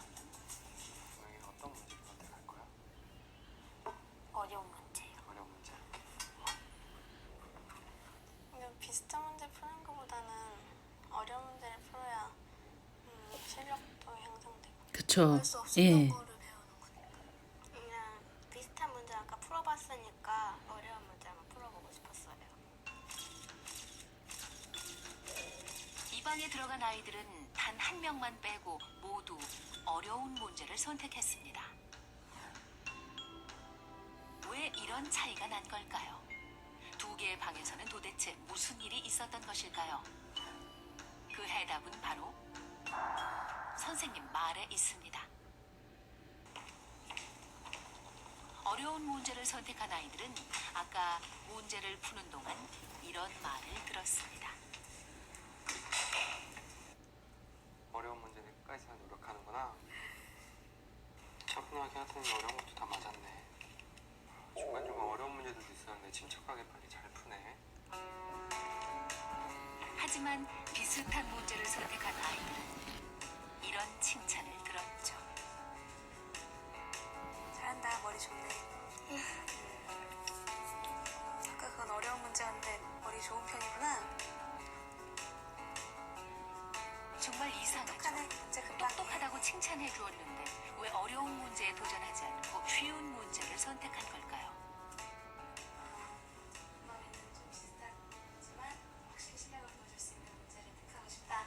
[SPEAKER 2] 오늘 어떤 문제 선택할 거야?
[SPEAKER 5] 어려운 문제요.
[SPEAKER 2] 어려운 문제.
[SPEAKER 5] 그냥 비슷한 문제 푸는 것보다
[SPEAKER 1] 그쵸.
[SPEAKER 5] 할 수 없었던
[SPEAKER 1] 예.
[SPEAKER 5] 거를 배우는군요. 그냥 비슷한 문제 아까 풀어봤으니까 어려운 문제 한번 풀어보고 싶었어요.
[SPEAKER 3] 이 방에 들어간 아이들은 단 한 명만 빼고 모두 어려운 문제를 선택했습니다. 왜 이런 차이가 난 걸까요? 두 개의 방에서는 도대체 무슨 일이 있었던 것일까요? 그 해답은 바로 선생님 말에 있습니다. 어려운 문제를 선택한 아이들은 아까 문제를 푸는 동안 이런 말을 들었습니다.
[SPEAKER 6] 어려운 문제는 끝까지 잘 노력하는구나. 차분하게 하더니 어려운 것도 다 맞았네. 중간중간 어려운 문제들도 있었는데 침착하게 빨리 잘 푸네.
[SPEAKER 3] 하지만 비슷한 문제를 선택한 아이들은 이런 칭찬을 들었죠.
[SPEAKER 5] 잘한다. 머리 좋네. 아까 그건 어려운 문제였는데 머리 좋은 편이구나.
[SPEAKER 3] 정말 이상하죠.
[SPEAKER 5] 똑똑하네. 문제 금방
[SPEAKER 3] 똑똑하다고 칭찬해 주었는데 왜 어려운 문제에 도전하지 않고 쉬운 문제를 선택한 걸까요?
[SPEAKER 5] 마음에는 좀 비슷하지만 확실히 실력을 보여줄 수 있는 문제를 택하고 싶다.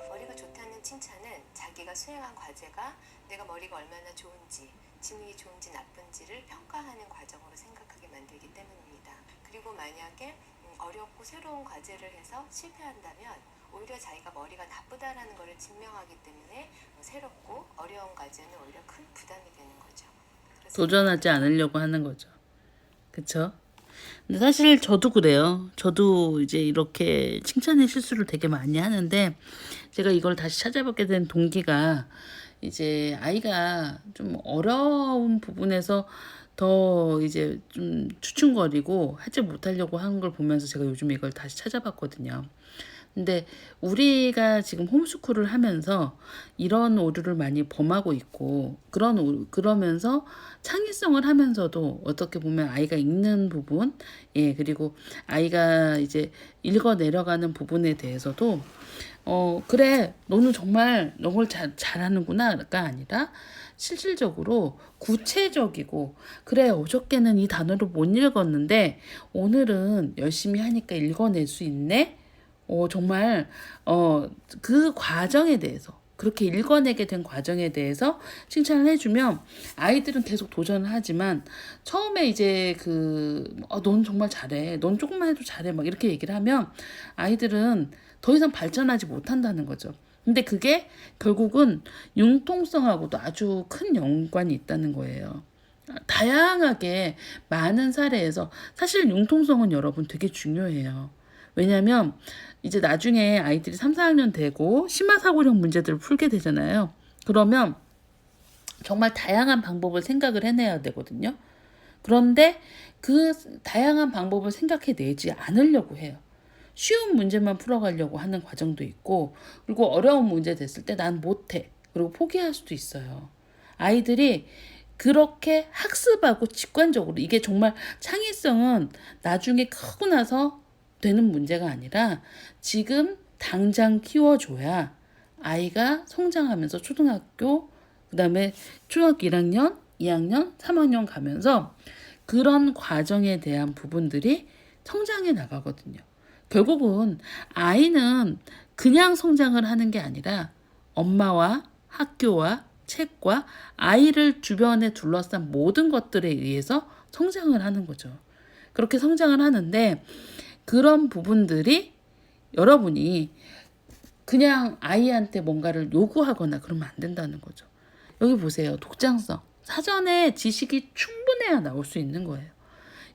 [SPEAKER 7] 머리가 좋다는 칭찬은 자기가 수행한 과제가 내가 머리가 얼마나 좋은지, 지능이 좋은지 나쁜지를 평가하는 과정으로 생각하게 만들기 때문입니다. 그리고 만약에 어렵고 새로운 과제를 해서 실패한다면 오히려 자기가 머리가 나쁘다라는 것을 증명하기 때문에 새롭고 어려운 과제는 오히려 큰 부담이 되는 거죠. 그래서
[SPEAKER 1] 도전하지 않으려고 하는 거죠. 그쵸? 근데 사실 저도 그래요. 저도 이제 이렇게 칭찬의 실수를 되게 많이 하는데 제가 이걸 다시 찾아보게 된 동기가 이제 아이가 좀 어려운 부분에서 더 이제 좀 주춤거리고 하지 못하려고 하는 걸 보면서 제가 요즘 이걸 다시 찾아봤거든요. 근데 우리가 지금 홈스쿨을 하면서 이런 오류를 많이 범하고 있고 그러면서 창의성을 하면서도 어떻게 보면 아이가 읽는 부분, 예, 그리고 아이가 이제 읽어 내려가는 부분에 대해서도 그래, 너는 정말 너걸 잘하는구나가 아니라 실질적으로 구체적이고, 그래, 어저께는 이 단어를 못 읽었는데 오늘은 열심히 하니까 읽어낼 수 있네? 정말 그 과정에 대해서, 그렇게 읽어내게 된 과정에 대해서 칭찬을 해주면 아이들은 계속 도전을 하지만 처음에 이제 넌 정말 잘해, 넌 조금만 해도 잘해, 막 이렇게 얘기를 하면 아이들은 더 이상 발전하지 못한다는 거죠. 근데 그게 결국은 융통성하고도 아주 큰 연관이 있다는 거예요. 다양하게 많은 사례에서 사실 융통성은 여러분 되게 중요해요. 왜냐면 이제 나중에 아이들이 3, 4학년 되고 심화사고력 문제들을 풀게 되잖아요. 그러면 정말 다양한 방법을 생각을 해내야 되거든요. 그런데 그 다양한 방법을 생각해내지 않으려고 해요. 쉬운 문제만 풀어가려고 하는 과정도 있고, 그리고 어려운 문제 됐을 때 난 못해, 그리고 포기할 수도 있어요. 아이들이 그렇게 학습하고 직관적으로, 이게 정말 창의성은 나중에 크고 나서 되는 문제가 아니라 지금 당장 키워줘야 아이가 성장하면서 초등학교, 그 다음에 초등학교 1학년, 2학년, 3학년 가면서 그런 과정에 대한 부분들이 성장해 나가거든요. 결국은 아이는 그냥 성장을 하는 게 아니라 엄마와 학교와 책과 아이를 주변에 둘러싼 모든 것들에 의해서 성장을 하는 거죠. 그렇게 성장을 하는데 그런 부분들이 여러분이 그냥 아이한테 뭔가를 요구하거나 그러면 안 된다는 거죠. 여기 보세요. 독창성. 사전에 지식이 충분해야 나올 수 있는 거예요.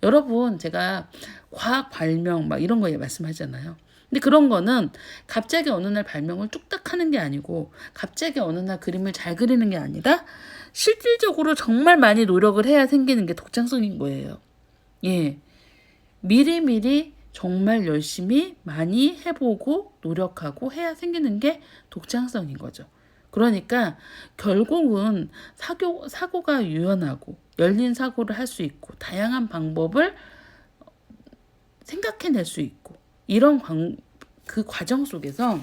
[SPEAKER 1] 여러분, 제가 과학 발명 막 이런 거 말씀하잖아요. 근데 그런 거는 갑자기 어느 날 발명을 뚝딱 하는 게 아니고 갑자기 어느 날 그림을 잘 그리는 게 아니라 실질적으로 정말 많이 노력을 해야 생기는 게 독창성인 거예요. 예. 미리미리 정말 열심히 많이 해보고 노력하고 해야 생기는 게 독창성인 거죠. 그러니까 결국은 사고가 유연하고 열린 사고를 할 수 있고 다양한 방법을 생각해낼 수 있고 이런 그 과정 속에서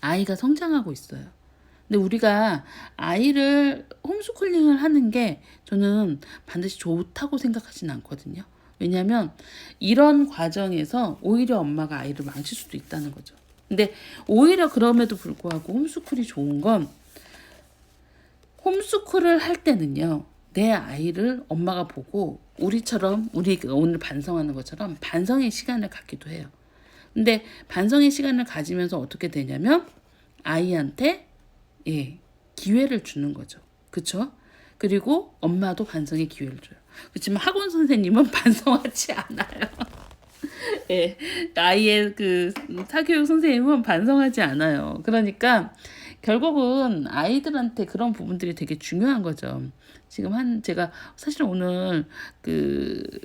[SPEAKER 1] 아이가 성장하고 있어요. 근데 우리가 아이를 홈스쿨링을 하는 게 저는 반드시 좋다고 생각하진 않거든요. 왜냐하면 이런 과정에서 오히려 엄마가 아이를 망칠 수도 있다는 거죠. 근데 오히려 그럼에도 불구하고 홈스쿨이 좋은 건 홈스쿨을 할 때는요. 내 아이를 엄마가 보고 우리처럼 우리 오늘 반성하는 것처럼 반성의 시간을 갖기도 해요. 근데 반성의 시간을 가지면서 어떻게 되냐면 아이한테 기회를 주는 거죠. 그쵸? 그리고 엄마도 반성의 기회를 줘요. 그렇지만 학원 선생님은 반성하지 않아요. 예, 아이의 그 사교육 선생님은 반성하지 않아요. 그러니까 결국은 아이들한테 그런 부분들이 되게 중요한 거죠. 지금 제가 사실 오늘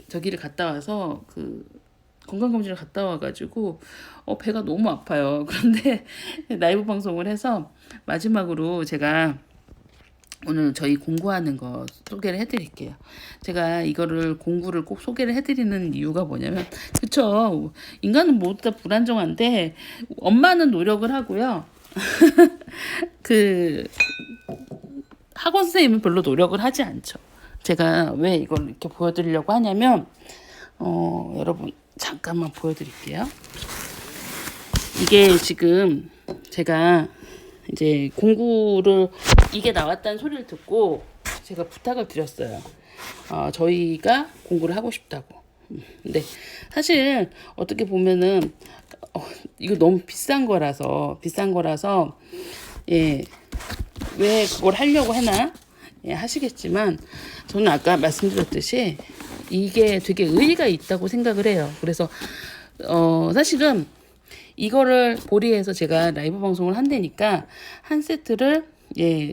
[SPEAKER 1] 저기를 갔다 와서 건강검진을 갔다 와가지고 배가 너무 아파요. 그런데 라이브 방송을 해서 마지막으로 제가 오늘 저희 공부하는 거 소개를 해드릴게요. 제가 이거를 공부를 꼭 소개를 해드리는 이유가 뭐냐면 그쵸, 인간은 모두 다 불안정한데 엄마는 노력을 하고요. 학원 선생님은 별로 노력을 하지 않죠. 제가 왜 이걸 이렇게 보여드리려고 하냐면 여러분 잠깐만 보여드릴게요. 이게 지금 제가 이제 공구를 이게 나왔다는 소리를 듣고 제가 부탁을 드렸어요. 저희가 공부를 하고 싶다고. 근데 사실 어떻게 보면은 이거 너무 비싼 거라서 왜 그걸 하려고 하나 하시겠지만 저는 아까 말씀드렸듯이 이게 되게 의의가 있다고 생각을 해요. 그래서 사실은 이거를 보리에서 제가 라이브 방송을 한다니까 한 세트를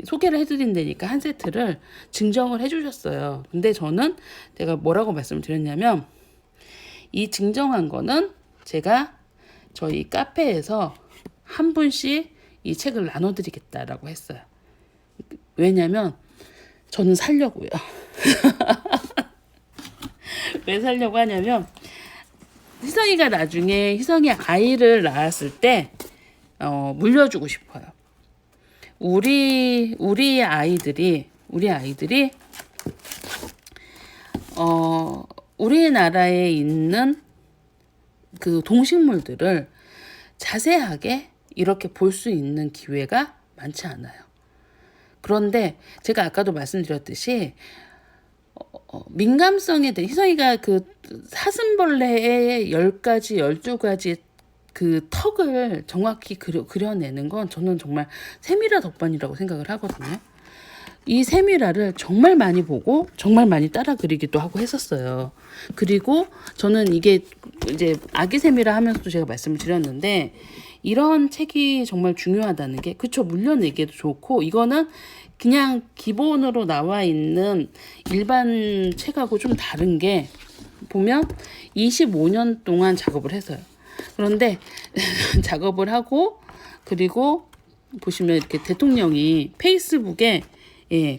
[SPEAKER 1] 소개를 해드린다니까 한 세트를 증정을 해주셨어요. 근데 제가 뭐라고 말씀을 드렸냐면 이 증정한 거는 제가 저희 카페에서 한 분씩 이 책을 나눠드리겠다라고 했어요. 왜냐면 저는 살려고요. 왜 살려고 하냐면 희성이가 나중에 희성이 아이를 낳았을 때 물려주고 싶어요. 우리 아이들이 우리나라에 있는 그 동식물들을 자세하게 이렇게 볼 수 있는 기회가 많지 않아요. 그런데 제가 아까도 말씀드렸듯이 민감성에 대해 희성이가 그 사슴벌레의 10가지, 12가지 그 턱을 정확히 그려내는 건 저는 정말 세미라 덕분이라고 생각을 하거든요. 이 세미라를 정말 많이 보고 정말 많이 따라 그리기도 하고 했었어요. 그리고 저는 이게 이제 아기 세미라 하면서도 제가 말씀을 드렸는데 이런 책이 정말 중요하다는 게 그쵸, 물려내기도 좋고 이거는 그냥 기본으로 나와 있는 일반 책하고 좀 다른 게 보면 25년 동안 작업을 했어요. 그런데 작업을 하고 그리고 보시면 이렇게 대통령이 페이스북에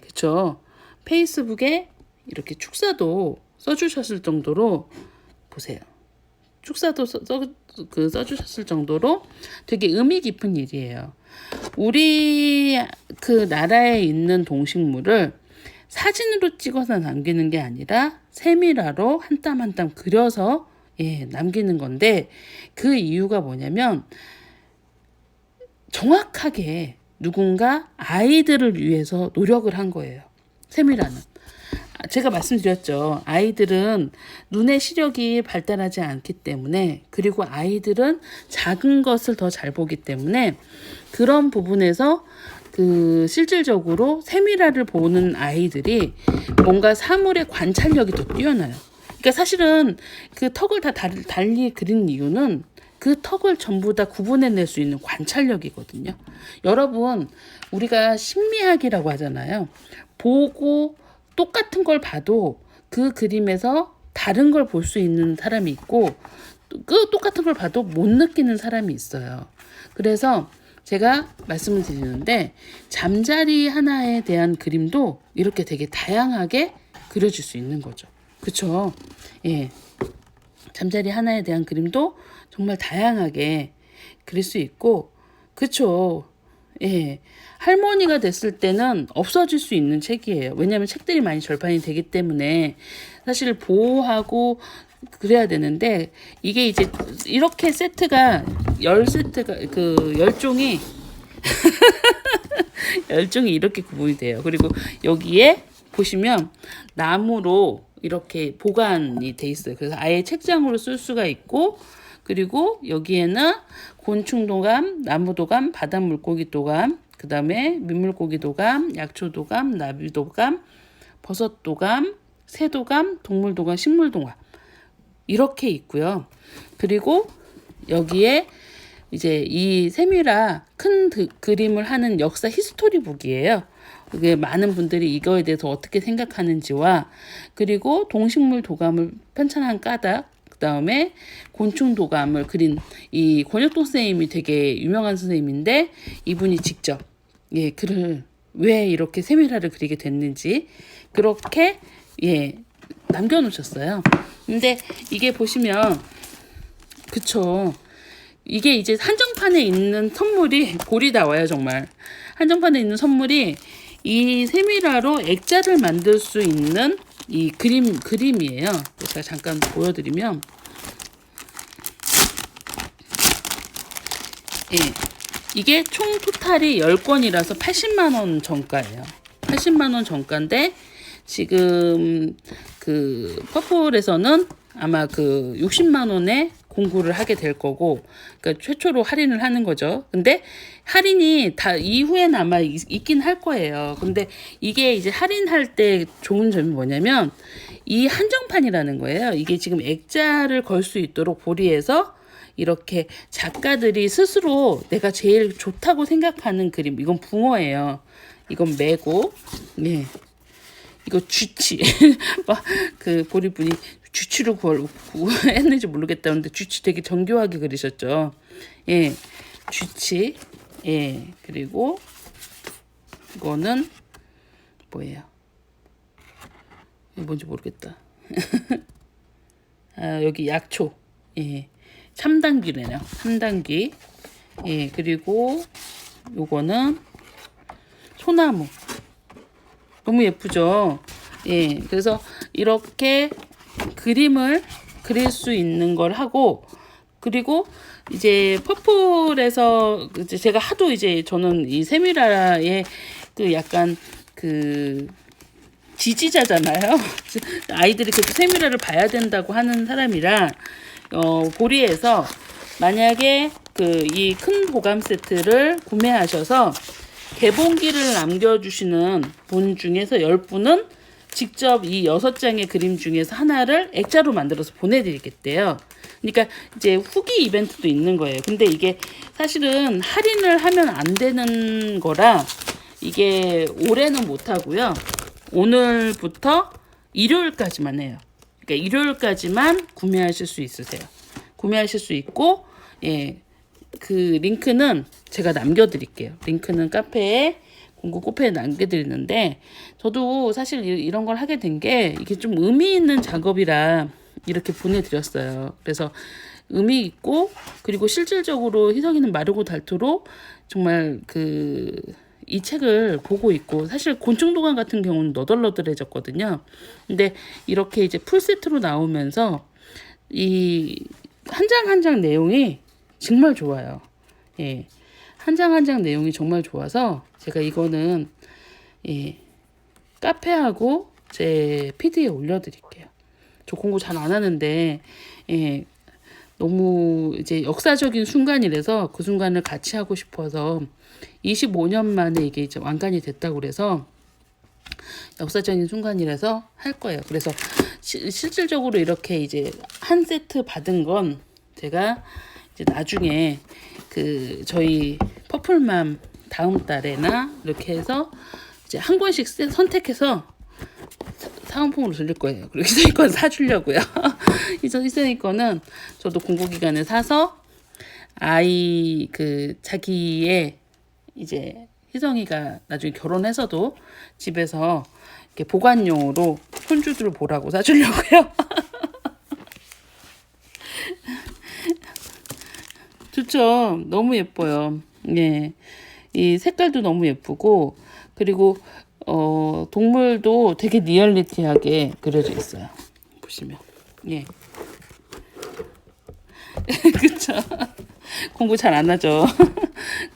[SPEAKER 1] 그쵸, 페이스북에 이렇게 축사도 써주셨을 정도로 보세요. 축사도 써주셨을 정도로 되게 의미 깊은 일이에요. 우리 그 나라에 있는 동식물을 사진으로 찍어서 남기는 게 아니라 세밀화로 한 땀 한 땀 그려서 남기는 건데 그 이유가 뭐냐면 정확하게 누군가 아이들을 위해서 노력을 한 거예요. 세밀화는. 제가 말씀드렸죠. 아이들은 눈의 시력이 발달하지 않기 때문에 그리고 아이들은 작은 것을 더 잘 보기 때문에 그런 부분에서 실질적으로 세밀화를 보는 아이들이 뭔가 사물의 관찰력이 더 뛰어나요. 그러니까 사실은 그 턱을 다 달리 그린 이유는 그 턱을 전부 다 구분해낼 수 있는 관찰력이거든요. 여러분, 우리가 심리학이라고 하잖아요. 보고 똑같은 걸 봐도 그 그림에서 다른 걸 볼 수 있는 사람이 있고 그 똑같은 걸 봐도 못 느끼는 사람이 있어요. 그래서 제가 말씀을 드리는데 잠자리 하나에 대한 그림도 이렇게 되게 다양하게 그려질 수 있는 거죠. 그쵸? 잠자리 하나에 대한 그림도 정말 다양하게 그릴 수 있고 그쵸? 예, 할머니가 됐을 때는 없어질 수 있는 책이에요. 왜냐하면 책들이 많이 절판이 되기 때문에 사실 보호하고 그래야 되는데 이게 이제 이렇게 세트가 10세트가 그 10종이 10종이 이렇게 구분이 돼요. 그리고 여기에 보시면 나무로 이렇게 보관이 돼 있어요. 그래서 아예 책장으로 쓸 수가 있고 그리고 여기에는 곤충도감, 나무도감, 바닷물고기도감, 그 다음에 민물고기도감, 약초도감, 나비도감, 버섯도감, 새도감, 동물도감, 식물도감 이렇게 있고요. 그리고 여기에 이제 이 세미라 큰 그림을 하는 역사 히스토리북이에요. 그게 많은 분들이 이거에 대해서 어떻게 생각하는지와 그리고 동식물 도감을 편찬한 까닭 그 다음에 곤충 도감을 그린 이 권혁동 선생님이 되게 유명한 선생님인데 이분이 직접 예 글을 왜 이렇게 세미라를 그리게 됐는지 그렇게 예 남겨놓으셨어요. 근데 이게 보시면 그쵸. 이게 이제 한정판에 있는 선물이 볼이 나와요 정말. 한정판에 있는 선물이 이 세미라로 액자를 만들 수 있는 이 그림이에요. 제가 잠깐 보여드리면 예, 이게 총 토탈이 10권이라서 80만 원 정가예요. 80만 원 정가인데 지금 그 퍼플에서는 아마 그 60만 원에 공구를 하게 될 거고, 그러니까 최초로 할인을 하는 거죠. 근데 할인이 다 이후에는 아마 있긴 할 거예요. 근데 이게 이제 할인할 때 좋은 점이 뭐냐면 이 한정판이라는 거예요. 이게 지금 액자를 걸 수 있도록 보리에서 이렇게 작가들이 스스로 내가 제일 좋다고 생각하는 그림, 이건 붕어예요. 이건 매고, 네. 이거 쥐치. 막 그 보리분이 쥐치로 했는지 모르겠다. 근데 쥐치 되게 정교하게 그리셨죠. 예, 쥐치. 예, 그리고 이거는 뭐예요? 뭔지 모르겠다. 아, 여기 약초. 예, 참당귀래요. 참당귀. 예, 그리고 요거는 소나무. 너무 예쁘죠? 예, 그래서 이렇게 그림을 그릴 수 있는 걸 하고, 그리고 이제 퍼플에서 이제 제가 하도 이제 저는 이 세미라의 그 약간 그 지지자잖아요. 아이들이 그 세미라를 봐야 된다고 하는 사람이라 보리에서 만약에 그 이 큰 도감 세트를 구매하셔서 개봉기를 남겨주시는 분 중에서 10분은 직접 이 6장의 그림 중에서 하나를 액자로 만들어서 보내드리겠대요. 그러니까 이제 후기 이벤트도 있는 거예요. 근데 이게 사실은 할인을 하면 안 되는 거라 이게 올해는 못 하고요. 오늘부터 일요일까지만 해요. 그러니까 일요일까지만 구매하실 수 있으세요. 구매하실 수 있고, 예, 그 링크는 제가 남겨드릴게요. 링크는 공구 카페에 남겨드리는데, 저도 사실 이런 걸 하게 된 게 이게 좀 의미 있는 작업이라 이렇게 보내드렸어요. 그래서 의미 있고, 그리고 실질적으로 희성이는 마르고 닳도록 정말 이 책을 보고 있고, 사실 곤충도감 같은 경우는 너덜너덜해졌거든요. 근데 이렇게 이제 풀세트로 나오면서 이 한 장 한 장 내용이 정말 좋아요. 예. 한 장 한 장 내용이 정말 좋아서 제가 이거는 예, 카페하고 제 PD에 올려드릴게요. 저 공부 잘 안 하는데 예, 너무 이제 역사적인 순간이라서 그 순간을 같이 하고 싶어서 25년 만에 이게 이제 완간이 됐다고 그래서 역사적인 순간이라서 할 거예요. 그래서 실질적으로 이렇게 이제 한 세트 받은 건 제가 이제 나중에 저희 퍼플맘 다음 달에나 이렇게 해서 이제 한 권씩 선택해서 사은품으로 드릴 거예요. 그리고 희선이 건 사주려고요. 희선이 거는 저도 공부기간에 사서 아이 자기의 이제 희성이가 나중에 결혼해서도 집에서 이렇게 보관용으로 손주들 보라고 사주려고요. 좋죠. 너무 예뻐요. 예. 이 색깔도 너무 예쁘고 그리고 동물도 되게 리얼리티하게 그려져 있어요. 보시면 예. 그쵸? 공부 잘 안 하죠.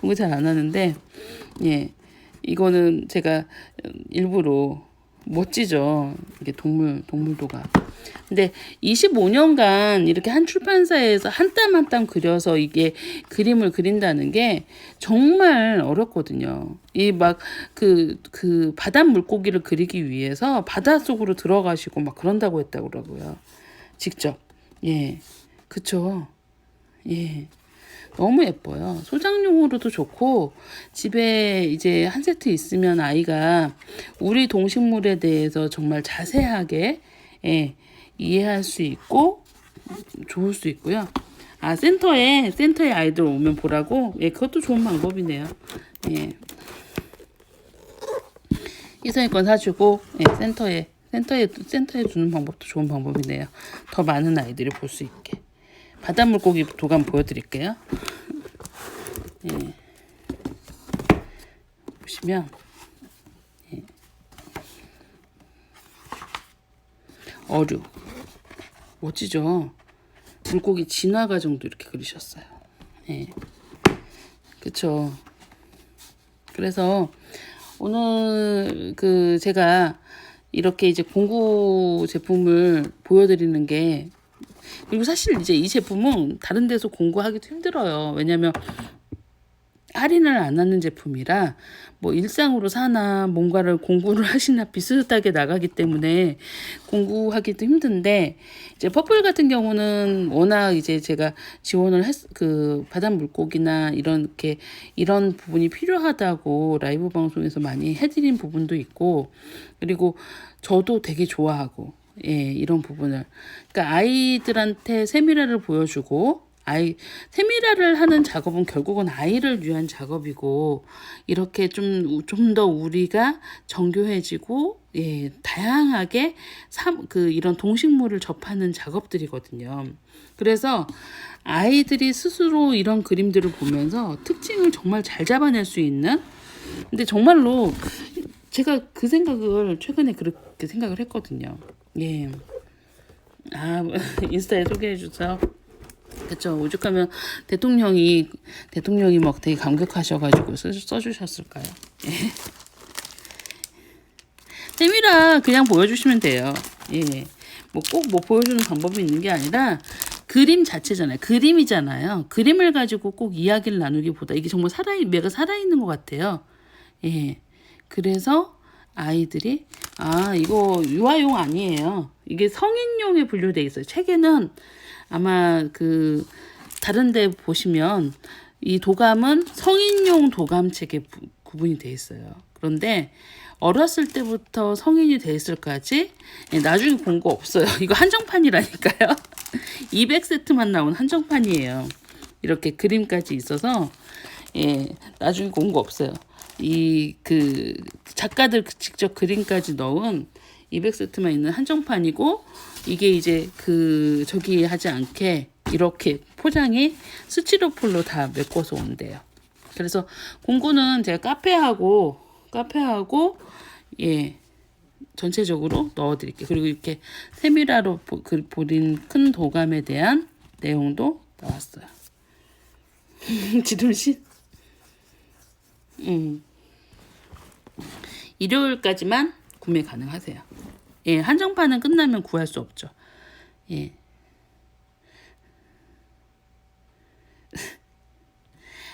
[SPEAKER 1] 공부 잘 안 하는데 예. 이거는 제가 일부러 멋지죠. 이게 동물도가. 근데 25년간 이렇게 한 출판사에서 한 땀 한 땀 그려서 이게 그림을 그린다는 게 정말 어렵거든요. 이 막 그 바다 물고기를 그리기 위해서 바닷속으로 들어가시고 막 그런다고 했다고 그러고요. 직접. 예. 그쵸. 예. 너무 예뻐요. 소장용으로도 좋고 집에 이제 한 세트 있으면 아이가 우리 동식물에 대해서 정말 자세하게 예, 이해할 수 있고 좋을 수 있고요. 아 센터에 아이들 오면 보라고 예, 그것도 좋은 방법이네요. 예. 희선이 건 사주고 예, 센터에 두는 방법도 좋은 방법이네요. 더 많은 아이들이 볼 수 있게. 바닷물고기 도감 보여드릴게요. 예. 보시면 예. 어류 멋지죠. 물고기 진화 과정도 이렇게 그리셨어요. 예. 그쵸. 그래서 오늘 제가 이렇게 이제 공구 제품을 보여드리는 게 그리고 사실 이제 이 제품은 다른 데서 공구하기도 힘들어요. 왜냐면 할인을 안 하는 제품이라 뭐 일상으로 사나 뭔가를 공구를 하시나 비슷하게 나가기 때문에 공구하기도 힘든데 이제 퍼플 같은 경우는 워낙 이제 제가 지원을 바닷 물고기나 이런 부분이 필요하다고 라이브 방송에서 많이 해드린 부분도 있고 그리고 저도 되게 좋아하고 예, 이런 부분을 그러니까 아이들한테 세밀화를 보여주고 세밀화를 하는 작업은 결국은 아이를 위한 작업이고 이렇게 좀 더 우리가 정교해지고 예, 다양하게 이런 동식물을 접하는 작업들이거든요. 그래서 아이들이 스스로 이런 그림들을 보면서 특징을 정말 잘 잡아낼 수 있는 근데 정말로 제가 그 생각을 최근에 그렇게 생각을 했거든요. 예. 인스타에 소개해 주세요. 그쵸. 오죽하면 대통령이 막 되게 감격하셔가지고 써주셨을까요? 예. 세밀화 그냥 보여주시면 돼요. 예. 뭐 꼭 보여주는 방법이 있는 게 아니라 그림 자체잖아요. 그림이잖아요. 그림을 가지고 꼭 이야기를 나누기보다 이게 정말 얘가 살아있는 것 같아요. 예. 그래서 아이들이 이거 유아용 아니에요. 이게 성인용에 분류돼 있어요. 책에는 아마 다른 데 보시면 이 도감은 성인용 도감책에 구분이 돼 있어요. 그런데 어렸을 때부터 성인이 됐을까지 나중에 본 거 없어요. 이거 한정판이라니까요. 200세트만 나온 한정판이에요. 이렇게 그림까지 있어서 예, 나중에 본 거 없어요. 작가들 직접 그림까지 넣은 200세트만 있는 한정판이고 이게 이제 저기 하지 않게 이렇게 포장이 스티로폴로 다 메꿔서 온대요. 그래서 공구는 제가 카페하고 예 전체적으로 넣어드릴게요. 그리고 이렇게 세밀화로 보린 큰 도감에 대한 내용도 나왔어요. 지돌씨 일요일까지만 구매 가능하세요. 예, 한정판은 끝나면 구할 수 없죠. 예.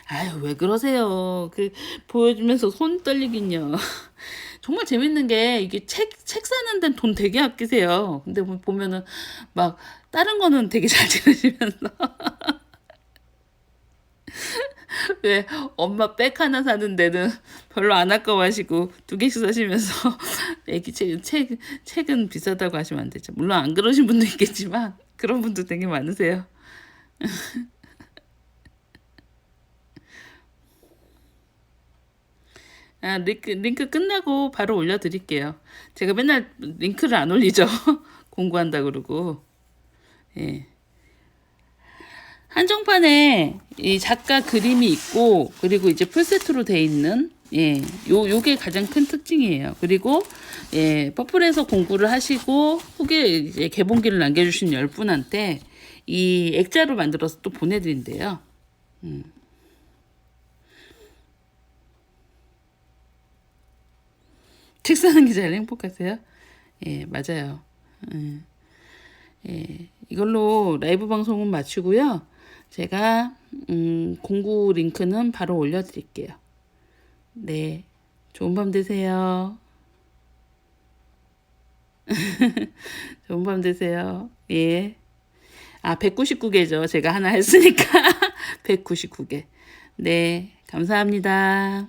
[SPEAKER 1] 아유, 왜 그러세요? 보여주면서 손 떨리긴요. 정말 재밌는 게 이게 책 사는 데는 돈 되게 아끼세요. 근데 보면은 막 다른 거는 되게 잘 지내시면서 왜 엄마 백 하나 사는 데는 별로 안 아까워하시고 2개씩 사시면서 애기 책은 비싸다고 하시면 안 되죠. 물론 안 그러신 분도 있겠지만 그런 분도 되게 많으세요. 링크 끝나고 바로 올려드릴게요. 제가 맨날 링크를 안 올리죠. 공부한다 그러고. 예. 한정판에 이 작가 그림이 있고, 그리고 이제 풀세트로 돼 있는, 예, 요게 가장 큰 특징이에요. 그리고, 예, 퍼플에서 공구를 하시고, 후기, 이제 개봉기를 남겨주신 10분한테 이 액자로 만들어서 또 보내드린대요. 책 사는 게 제일 행복하세요? 예, 맞아요. 예, 이걸로 라이브 방송은 마치고요. 제가 공구 링크는 바로 올려드릴게요. 네, 좋은 밤 되세요. 좋은 밤 되세요. 예. 아, 199개죠. 제가 하나 했으니까 199개. 네, 감사합니다.